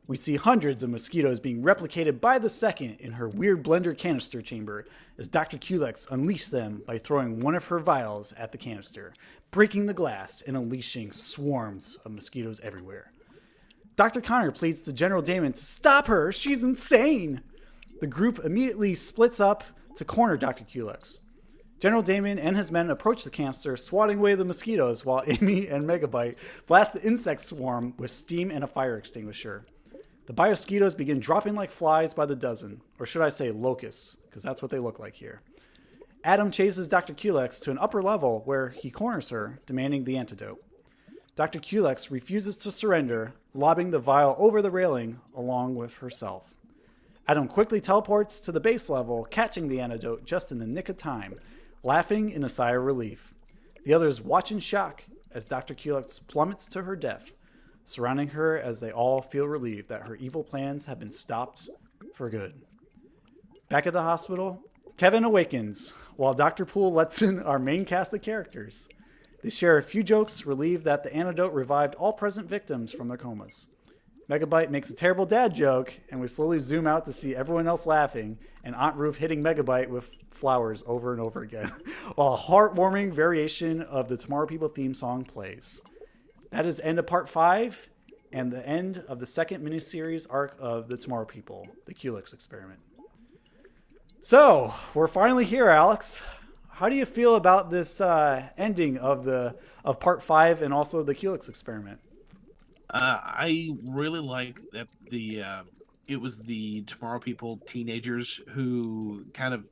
We see hundreds of mosquitoes being replicated by the second in her weird blender canister chamber as Dr. Culex unleashed them by throwing one of her vials at the canister, breaking the glass and unleashing swarms of mosquitoes everywhere. Dr. Connor pleads to General Damon to stop her, she's insane! The group immediately splits up to corner Dr. Culex. General Damon and his men approach the canister, swatting away the mosquitoes while Amy and Megabyte blast the insect swarm with steam and a fire extinguisher. The biosquitoes begin dropping like flies by the dozen, or should I say locusts, because that's what they look like here. Adam chases Dr. Culex to an upper level where he corners her, demanding the antidote. Dr. Culex refuses to surrender, lobbing the vial over the railing along with herself. Adam quickly teleports to the base level, catching the antidote just in the nick of time, laughing in a sigh of relief. The others watch in shock as Dr. Culex plummets to her death, surrounding her as they all feel relieved that her evil plans have been stopped for good. Back at the hospital, Kevin awakens while Dr. Poole lets in our main cast of characters. They share a few jokes, relieved that the antidote revived all present victims from their comas. Megabyte makes a terrible dad joke, and we slowly zoom out to see everyone else laughing, and Aunt Ruth hitting Megabyte with flowers over and over again, while a heartwarming variation of the Tomorrow People theme song plays. That is the end of part 5 and the end of the second miniseries arc of the Tomorrow People, the Culex Experiment. So, we're finally here, Alex. How do you feel about this ending of part 5 and also the Culex Experiment? I really like that it was the Tomorrow People teenagers who kind of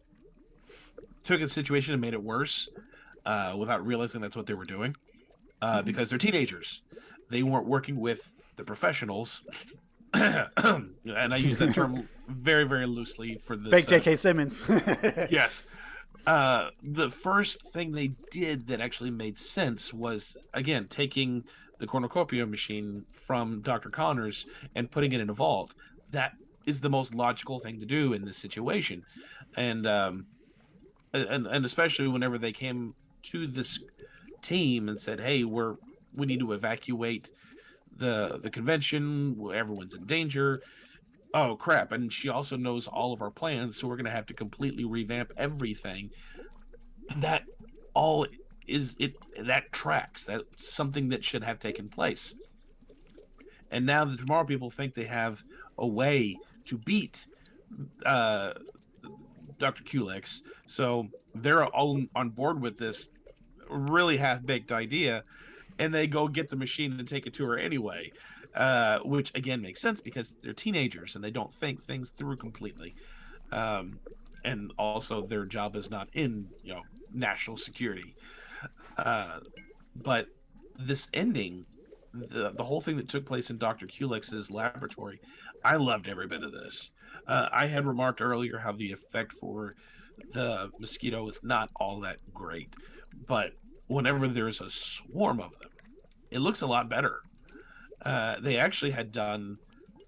took a situation and made it worse without realizing that's what they were doing. Because they're teenagers. They weren't working with the professionals. And I use that term very, very loosely for this. Fake J.K. Simmons. Yes. The first thing they did that actually made sense was, again, taking the cornucopia machine from Dr. Connors and putting it in a vault. That is the most logical thing to do in this situation. And especially whenever they came to this team and said, hey, we need to evacuate the convention, everyone's in danger. Oh crap. And she also knows all of our plans, so we're gonna have to completely revamp everything. That all is it that tracks. That's something that should have taken place. And now the Tomorrow People think they have a way to beat Dr. Culex, so they're all on board with this really half-baked idea, and they go get the machine and take it to her anyway, which again makes sense because they're teenagers and they don't think things through completely, and also their job is not in national security, but this ending, the whole thing that took place in Dr. Culex's laboratory, I loved every bit of this. I had remarked earlier how the effect for the mosquito is not all that great, but whenever there's a swarm of them, it looks a lot better. They actually had done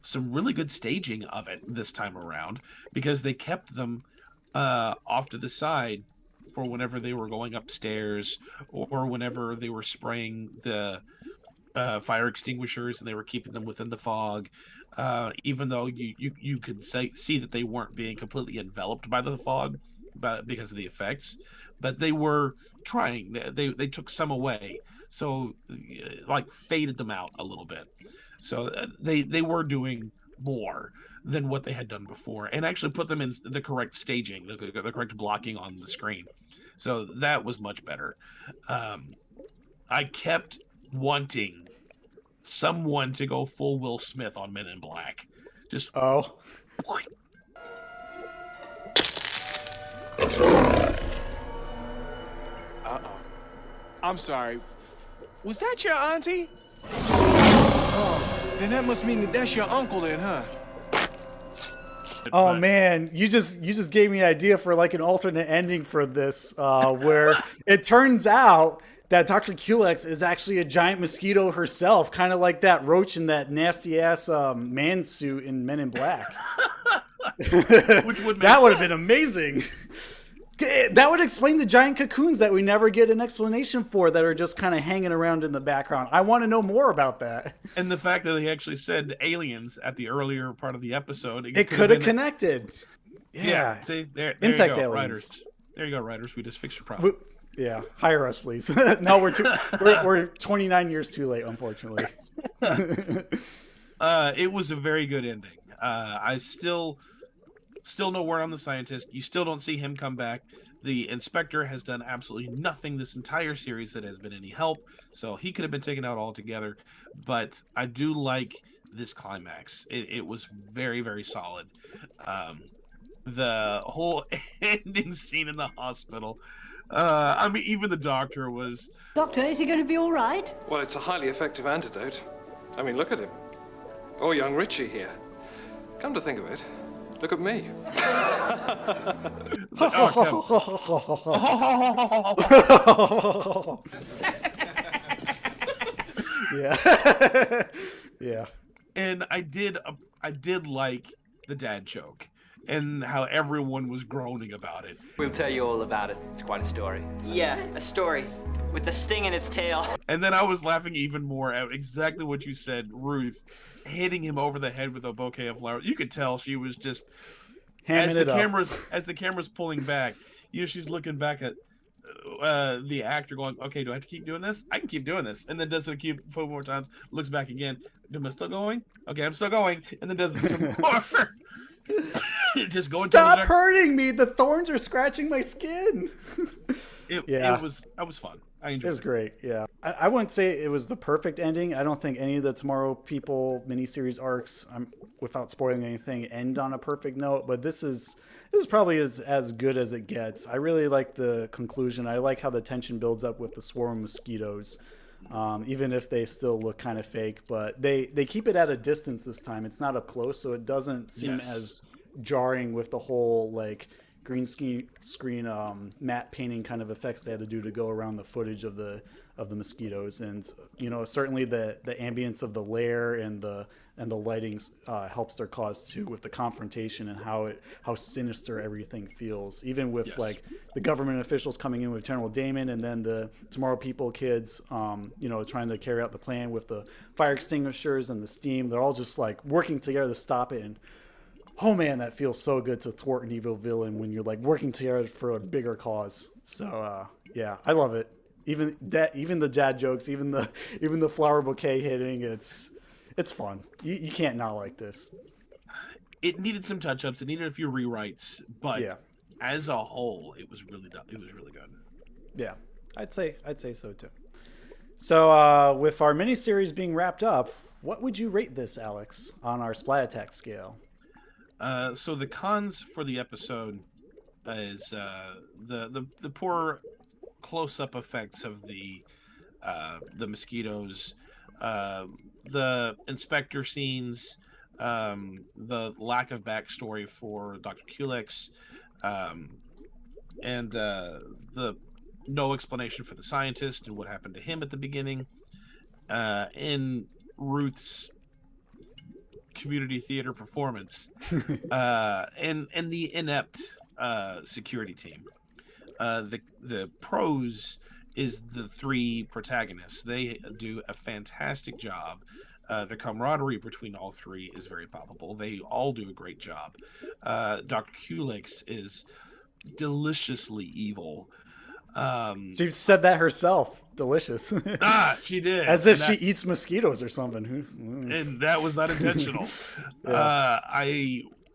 some really good staging of it this time around, because they kept them off to the side for whenever they were going upstairs or whenever they were spraying the fire extinguishers, and they were keeping them within the fog. even though you could see that they weren't being completely enveloped by the fog, because of the effects, but they were trying. They took some away, so like faded them out a little bit. So they were doing more than what they had done before, and actually put them in the correct staging, the correct blocking on the screen. So that was much better. I kept wanting someone to go full Will Smith on Men in Black. Just oh. Uh-oh. I'm sorry. Was that your auntie? Oh, then that must mean that that's your uncle then, huh? Oh man, you just gave me an idea for like an alternate ending for this, where it turns out that Dr. Culex is actually a giant mosquito herself, kind of like that roach in that nasty ass man suit in Men in Black. Which would that would have been amazing. That would explain the giant cocoons that we never get an explanation for, that are just kind of hanging around in the background. I want to know more about that. And the fact that they actually said aliens at the earlier part of the episode. It could have connected. Yeah. See, there Insect you go, aliens. Writers. There you go, writers. We just fixed your problem. Yeah, hire us, please. No, we're 29 years too late, unfortunately. It was a very good ending. I still no word on the scientist. You still don't see him come back. The inspector has done absolutely nothing this entire series that has been any help, so he could have been taken out altogether. But I do like this climax. It was very, very solid. The whole ending scene in the hospital. I mean, even the doctor was... Doctor, is he going to be all right? Well, it's a highly effective antidote. I mean, look at him. Or young Richie here. Come to think of it, look at me. Yeah. Yeah. And I did like the dad joke and how everyone was groaning about it. We'll tell you all about it. It's quite a story. Yeah, a story with a sting in its tail. And then I was laughing even more at exactly what you said, Ruth, hitting him over the head with a bouquet of flowers. You could tell she was just as the camera's pulling back. You know, she's looking back at the actor, going, "Okay, do I have to keep doing this? I can keep doing this." And then does it keep 4 more times. Looks back again. Am I still going? Okay, I'm still going. And then does it some more. Just going. Stop hurting me! The thorns are scratching my skin. It was fun. I enjoyed it. It was great. Yeah, I wouldn't say it was the perfect ending. I don't think any of the Tomorrow People miniseries arcs, without spoiling anything, end on a perfect note. But this is probably as good as it gets. I really like the conclusion. I like how the tension builds up with the swarm of mosquitoes, even if they still look kind of fake. But they keep it at a distance this time. It's not up close, so it doesn't seem as jarring with the whole like green screen matte painting kind of effects they had to do to go around the footage of the mosquitoes. And you know, certainly the ambience of the lair and the lighting helps their cause too, with the confrontation and how sinister everything feels, even with like the government officials coming in with General Damon, and then the Tomorrow People kids you know, trying to carry out the plan with the fire extinguishers and the steam. They're all just like working together to stop it. And oh man, that feels so good to thwart an evil villain when you're like working together for a bigger cause. So yeah, I love it. Even the dad jokes, even the flower bouquet hitting, it's fun. You can't not like this. It needed some touch-ups. It needed a few rewrites, but as a whole, it was really done. It was really good. Yeah, I'd say so too. So with our miniseries being wrapped up, what would you rate this, Alex, on our Splat Attack scale? So the cons for the episode is the poor close-up effects of the mosquitoes, the inspector scenes, the lack of backstory for Dr. Culex, and the no explanation for the scientist and what happened to him at the beginning, in Ruth's community theater performance, and the inept security team. The pros is the three protagonists. They do a fantastic job The camaraderie between all three is very palpable. They all do a great job. Dr. Culex is deliciously evil. She said that herself. Delicious. She did. As if she eats mosquitoes or something. And that was not intentional. Yeah.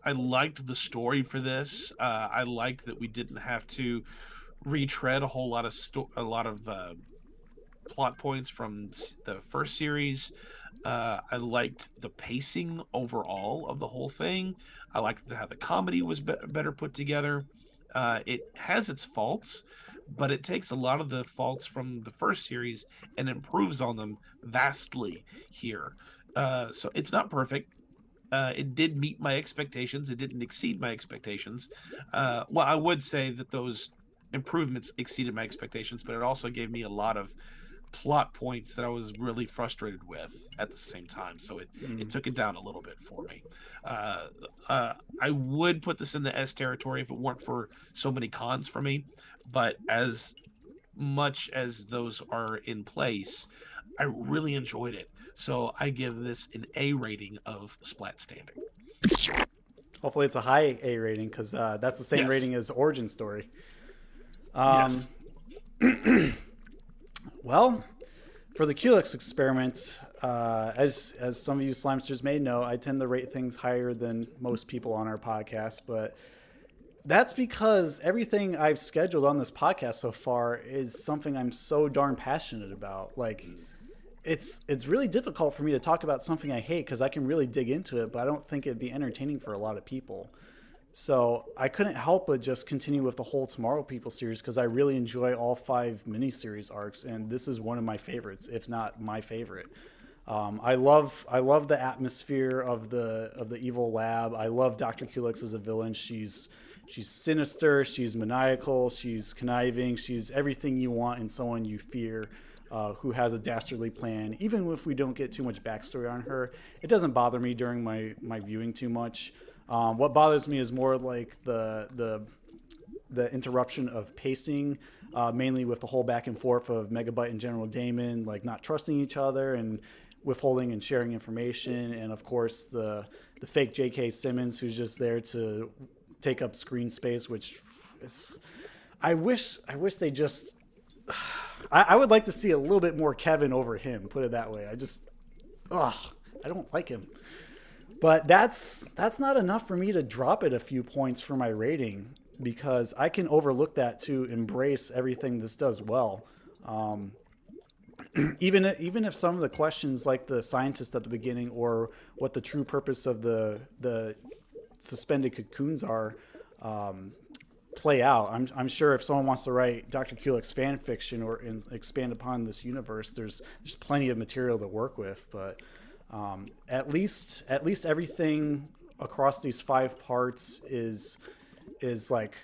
I liked the story for this. I liked that we didn't have to retread a whole lot of plot points from the first series. I liked the pacing overall of the whole thing. I liked how the comedy was better put together. It has its faults, but it takes a lot of the faults from the first series and improves on them vastly here. So it's not perfect. It did meet my expectations. It didn't exceed my expectations. Well, I would say that those improvements exceeded my expectations, but it also gave me a lot of plot points that I was really frustrated with at the same time. So it took it down a little bit for me. I would put this in the S territory if it weren't for so many cons for me. But as much as those are in place, I really enjoyed it. So I give this an A rating of Splat standing. Hopefully it's a high A rating, because that's the same rating as Origin Story. Yes. Well, for the Culex Experiment, as some of you Slimesters may know, I tend to rate things higher than most people on our podcast, but that's because everything I've scheduled on this podcast so far is something I'm so darn passionate about. Like, it's really difficult for me to talk about something I hate because I can really dig into it, but I don't think it'd be entertaining for a lot of people. So I couldn't help but just continue with the whole Tomorrow People series because I really enjoy all 5 miniseries arcs, and this is one of my favorites, if not my favorite. I love the atmosphere of the evil lab. I love Dr. Culex as a villain. She's sinister, she's maniacal, she's conniving, she's everything you want in someone you fear, who has a dastardly plan. Even if we don't get too much backstory on her, it doesn't bother me during my viewing too much. What bothers me is more like the interruption of pacing, mainly with the whole back and forth of Megabyte and General Damon, like not trusting each other and withholding and sharing information, and of course the fake J.K. Simmons, who's just there to take up screen space, which is, I wish they just, I would like to see a little bit more Kevin over him, put it that way. I don't like him. But that's not enough for me to drop it a few points for my rating, because I can overlook that to embrace everything this does well. Even if some of the questions, like the scientist at the beginning, or what the true purpose of the suspended cocoons are, play out. I'm sure if someone wants to write Dr. Culex fan fiction or expand upon this universe, there's plenty of material to work with. But at least everything across these 5 parts is like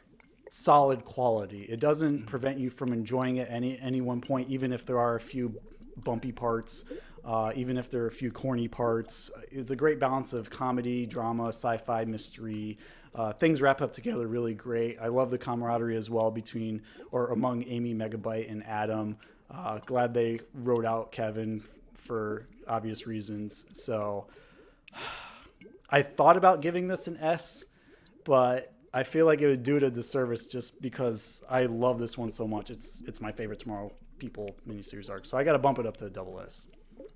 solid quality. It doesn't prevent you from enjoying it at any one point, even if there are a few bumpy parts, even if there are a few corny parts. It's a great balance of comedy, drama, sci-fi, mystery. Things wrap up together really great. I love the camaraderie as well among Amy, Megabyte, and Adam. Glad they wrote out Kevin for obvious reasons. So I thought about giving this an S, but I feel like it would do it a disservice just because I love this one so much. It's my favorite Tomorrow People miniseries arc. So I got to bump it up to a double S.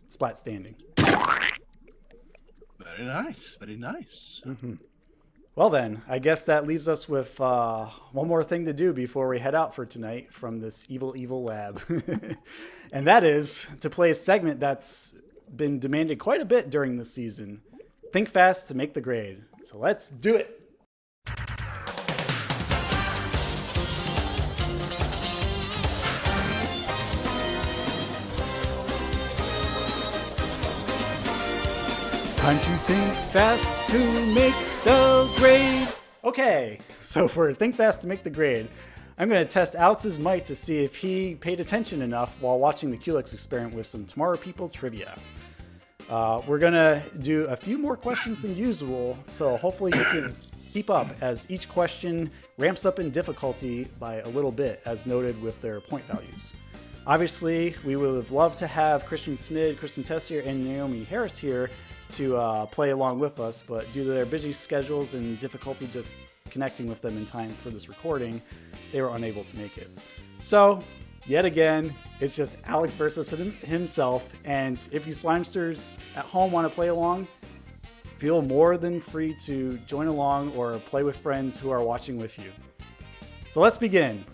Splat standing. Very nice. Very nice. Mm-hmm. Well then, I guess that leaves us with one more thing to do before we head out for tonight from this evil lab. And that is to play a segment that's been demanded quite a bit during the season. Think fast to make the grade. So let's do it. Time to think fast to make the grade. Okay, so for Think Fast to Make the Grade, I'm going to test Alex's might to see if he paid attention enough while watching the Culex Experiment with some Tomorrow People trivia. We're going to do a few more questions than usual, so hopefully you can keep up as each question ramps up in difficulty by a little bit, as noted with their point values. Obviously, we would have loved to have Christian Smid, Kristen Tessier, and Naomi Harris here to play along with us, but due to their busy schedules and difficulty just connecting with them in time for this recording, they were unable to make it. So, yet again, it's just Alex versus himself, and if you Slimesters at home want to play along, feel more than free to join along or play with friends who are watching with you. So let's begin.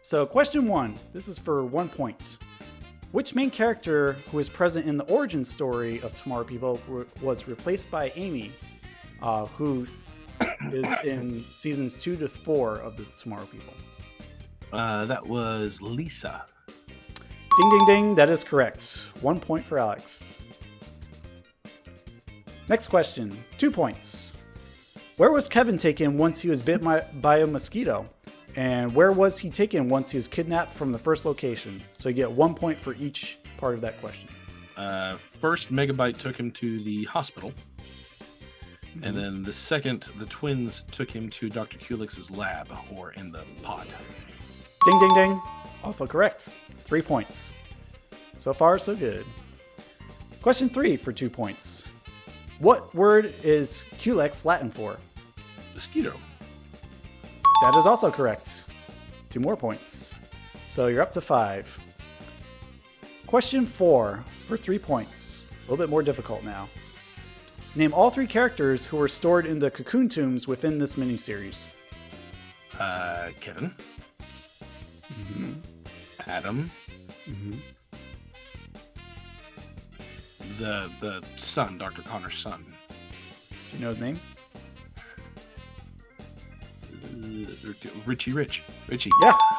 So question 1, this is for 1 point. Which main character who is present in the origin story of Tomorrow People was replaced by Amy, who is in seasons 2 to 4 of the Tomorrow People? That was Lisa. Ding, ding, ding. That is correct. 1 point for Alex. Next question, 2 points. Where was Kevin taken once he was bit by a mosquito? And where was he taken once he was kidnapped from the first location? So you get 1 point for each part of that question. First, Megabyte took him to the hospital. And then the second, the twins took him to Dr. Culex's lab, or in the pod. Ding, ding, ding. Also correct. 3 points. So far, so good. Question 3 for 2 points. What word is Culex Latin for? Mosquito. That is also correct. 2 more points. So you're up to 5. Question 4 for 3 points. A little bit more difficult now. Name all 3 characters who were stored in the cocoon tombs within this miniseries. Kevin. Mm-hmm. Adam. Mm-hmm. The son, Dr. Connor's son. Do you know his name? Richie.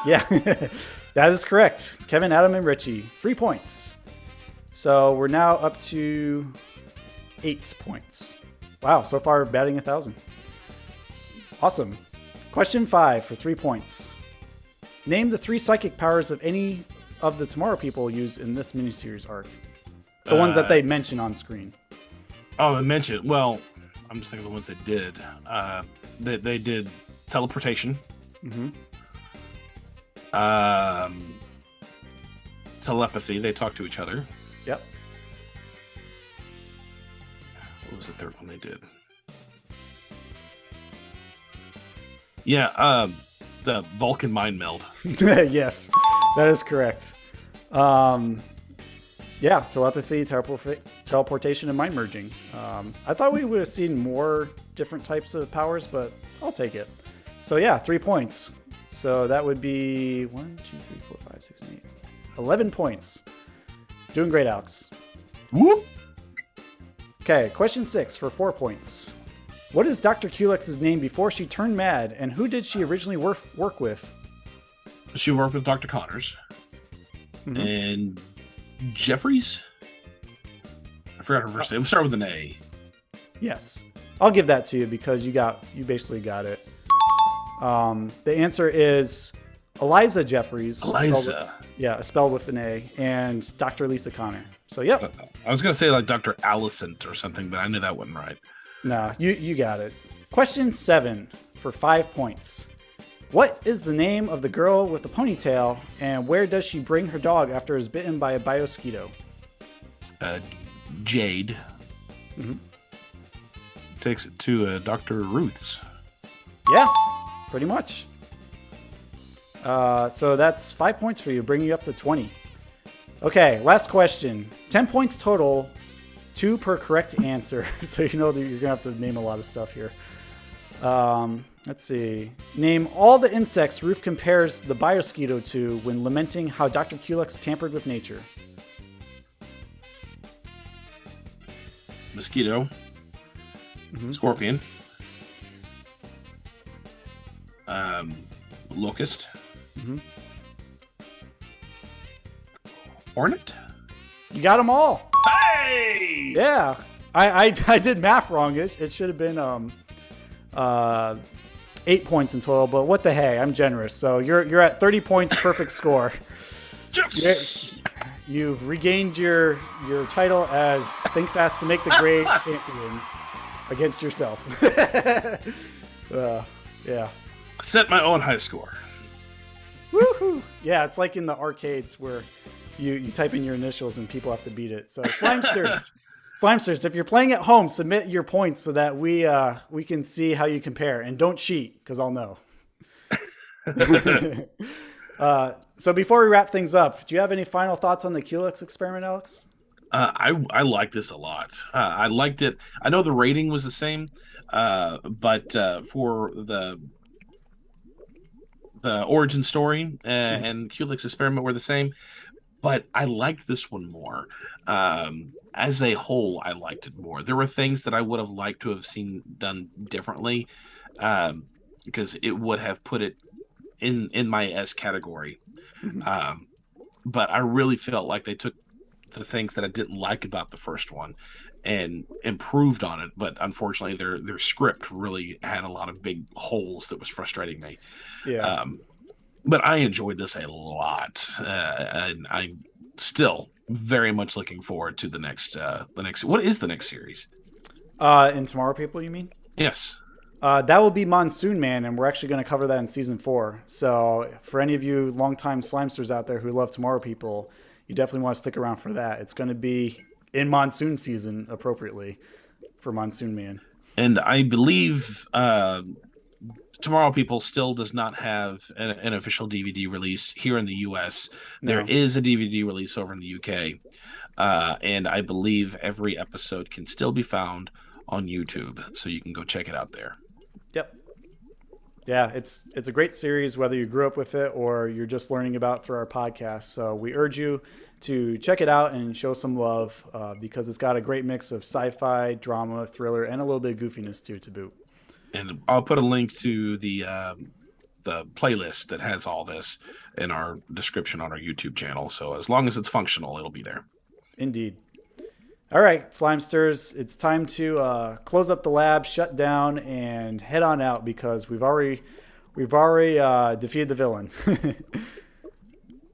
Yeah. That is correct. Kevin, Adam, and Richie. 3 points. So we're now up to 8 points. Wow, so far batting 1,000. Awesome. Question 5 for 3 points. Name the 3 psychic powers of any of the Tomorrow People use in this miniseries arc. The ones that they mention on screen. Oh, they mentioned. Well, I'm just thinking of the ones they did. They did teleportation. Mm-hmm. Telepathy. They talk to each other. Yep. What was the third one they did? Yeah, the Vulcan mind meld. Yes, that is correct. Yeah, telepathy, teleportation, and mind merging. I thought we would have seen more different types of powers, but I'll take it. So yeah, 3 points. So that would be 1, 2, 3, 4, 5, 6, 8, 11 points. Doing great, Alex. Whoop. Okay, question 6 for 4 points. What is Dr. Culex's name before she turned mad, and who did she originally work with? She worked with Dr. Connors. Mm-hmm. And Jeffries? I forgot her first name. Start with an A. Yes. I'll give that to you because you basically got it. The answer is Eliza Jeffries. Eliza. Spelled with an A, and Dr. Lisa Connor. So, yep. I was going to say like Dr. Alicent or something, but I knew that wasn't right. No, you got it. Question 7 for 5 points. What is the name of the girl with the ponytail, and where does she bring her dog after it is bitten by a biosquito? Jade. Mm-hmm. Takes it to Dr. Ruth's. Yeah, pretty much. So that's 5 points for you, bringing you up to 20. Okay, last question. 10 points total, 2 per correct answer. So you know that you're going to have to name a lot of stuff here. Let's see. Name all the insects Ruth compares the biosquito to when lamenting how Dr. Culex tampered with nature. Mosquito. Mm-hmm. Scorpion. Locust. Mm-hmm. Hornet. You got them all. Hey! Yeah. I did math wrong. It should have been 8 points in total, but what the hey, I'm generous. So you're at 30 points, perfect score. Yes! You've regained your title as Think Fast to Make the Grade champion against yourself. Yeah. Set my own high score. Woohoo! Yeah, it's like in the arcades where you type in your initials and people have to beat it. So Slimesters, if you're playing at home, submit your points so that we can see how you compare. And don't cheat, because I'll know. So before we wrap things up, do you have any final thoughts on the Culex experiment, Alex? I like this a lot. I liked it. I know the rating was the same, but for the origin story and Culex Experiment were the same, but I liked this one more. As a whole, I liked it more. There were things that I would have liked to have seen done differently, because it would have put it in my S category. But I really felt like they took the things that I didn't like about the first one and improved on it. But unfortunately, their script really had a lot of big holes that was frustrating me. Yeah. But I enjoyed this a lot, and I'm still very much looking forward to the next. What is the next series? In Tomorrow People, you mean? Yes. That will be Monsoon Man, and we're actually going to cover that in season 4. So for any of you longtime Slimesters out there who love Tomorrow People, you definitely want to stick around for that. It's going to be in monsoon season appropriately for Monsoon Man. And I believe Tomorrow People still does not have an official DVD release here in the U.S. No. There is a DVD release over in the U.K., and I believe every episode can still be found on YouTube, so you can go check it out there. Yep. Yeah, it's a great series, whether you grew up with it or you're just learning about it for our podcast. So we urge you to check it out and show some love, because it's got a great mix of sci-fi, drama, thriller, and a little bit of goofiness too to boot. And I'll put a link to the playlist that has all this in our description on our YouTube channel. So as long as it's functional, it'll be there. Indeed. All right, Slimesters, it's time to close up the lab, shut down, and head on out because we've already defeated the villain.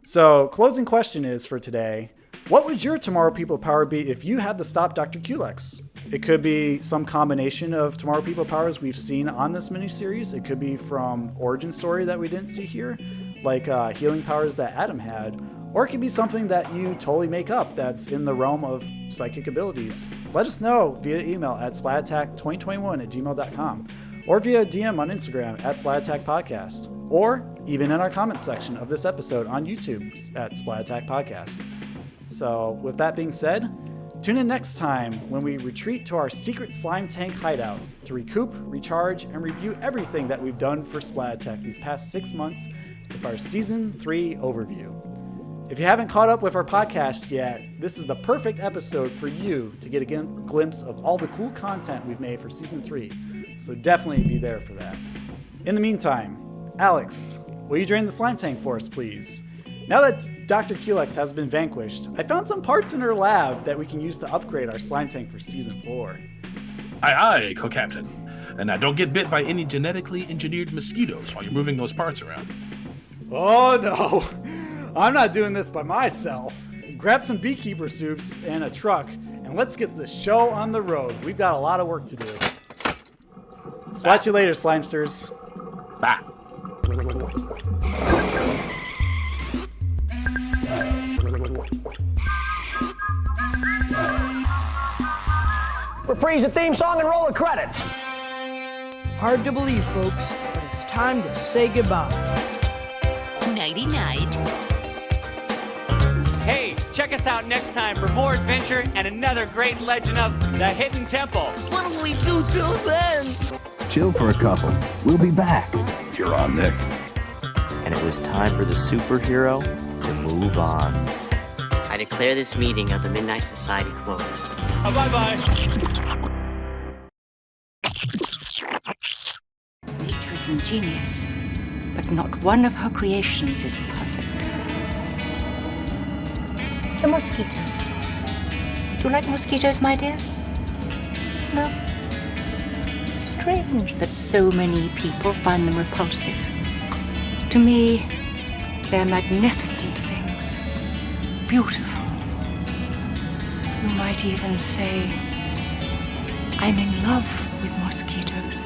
So, closing question is for today: what would your Tomorrow People power be if you had to stop Dr. Culex? It could be some combination of Tomorrow People powers we've seen on this miniseries. It could be from origin story that we didn't see here, like healing powers that Adam had. Or it could be something that you totally make up that's in the realm of psychic abilities. Let us know via email at splatattack2021@gmail.com or via DM on Instagram at splatattackpodcast, or even in our comments section of this episode on YouTube at splatattackpodcast. So with that being said, tune in next time when we retreat to our secret slime tank hideout to recoup, recharge, and review everything that we've done for Splat Attack these past 6 months with our Season 3 overview. If you haven't caught up with our podcast yet, this is the perfect episode for you to get a glimpse of all the cool content we've made for Season 3, so definitely be there for that. In the meantime, Alex, will you drain the slime tank for us, please? Now that Dr. Culex has been vanquished, I found some parts in her lab that we can use to upgrade our slime tank for Season 4. Aye, co-captain. And now don't get bit by any genetically engineered mosquitoes while you're moving those parts around. Oh no! I'm not doing this by myself. Grab some beekeeper soups and a truck, and let's get the show on the road. We've got a lot of work to do. Splat you later, Slimesters. Bye. Reprise the theme song and roll the credits. Hard to believe, folks, but it's time to say goodbye. Nighty-night. Hey, check us out next time for more adventure and another great legend of the Hidden Temple. What'll we do till then? Chill for a couple. We'll be back. You're on, Nick. And it was time for the superhero to move on. I declare this meeting of the Midnight Society closed. Bye-bye. Nature is ingenious, but not one of her creations is perfect. The mosquito. Do you like mosquitoes, my dear? No? Strange that so many people find them repulsive. To me, they're magnificent things. Beautiful. You might even say, I'm in love with mosquitoes.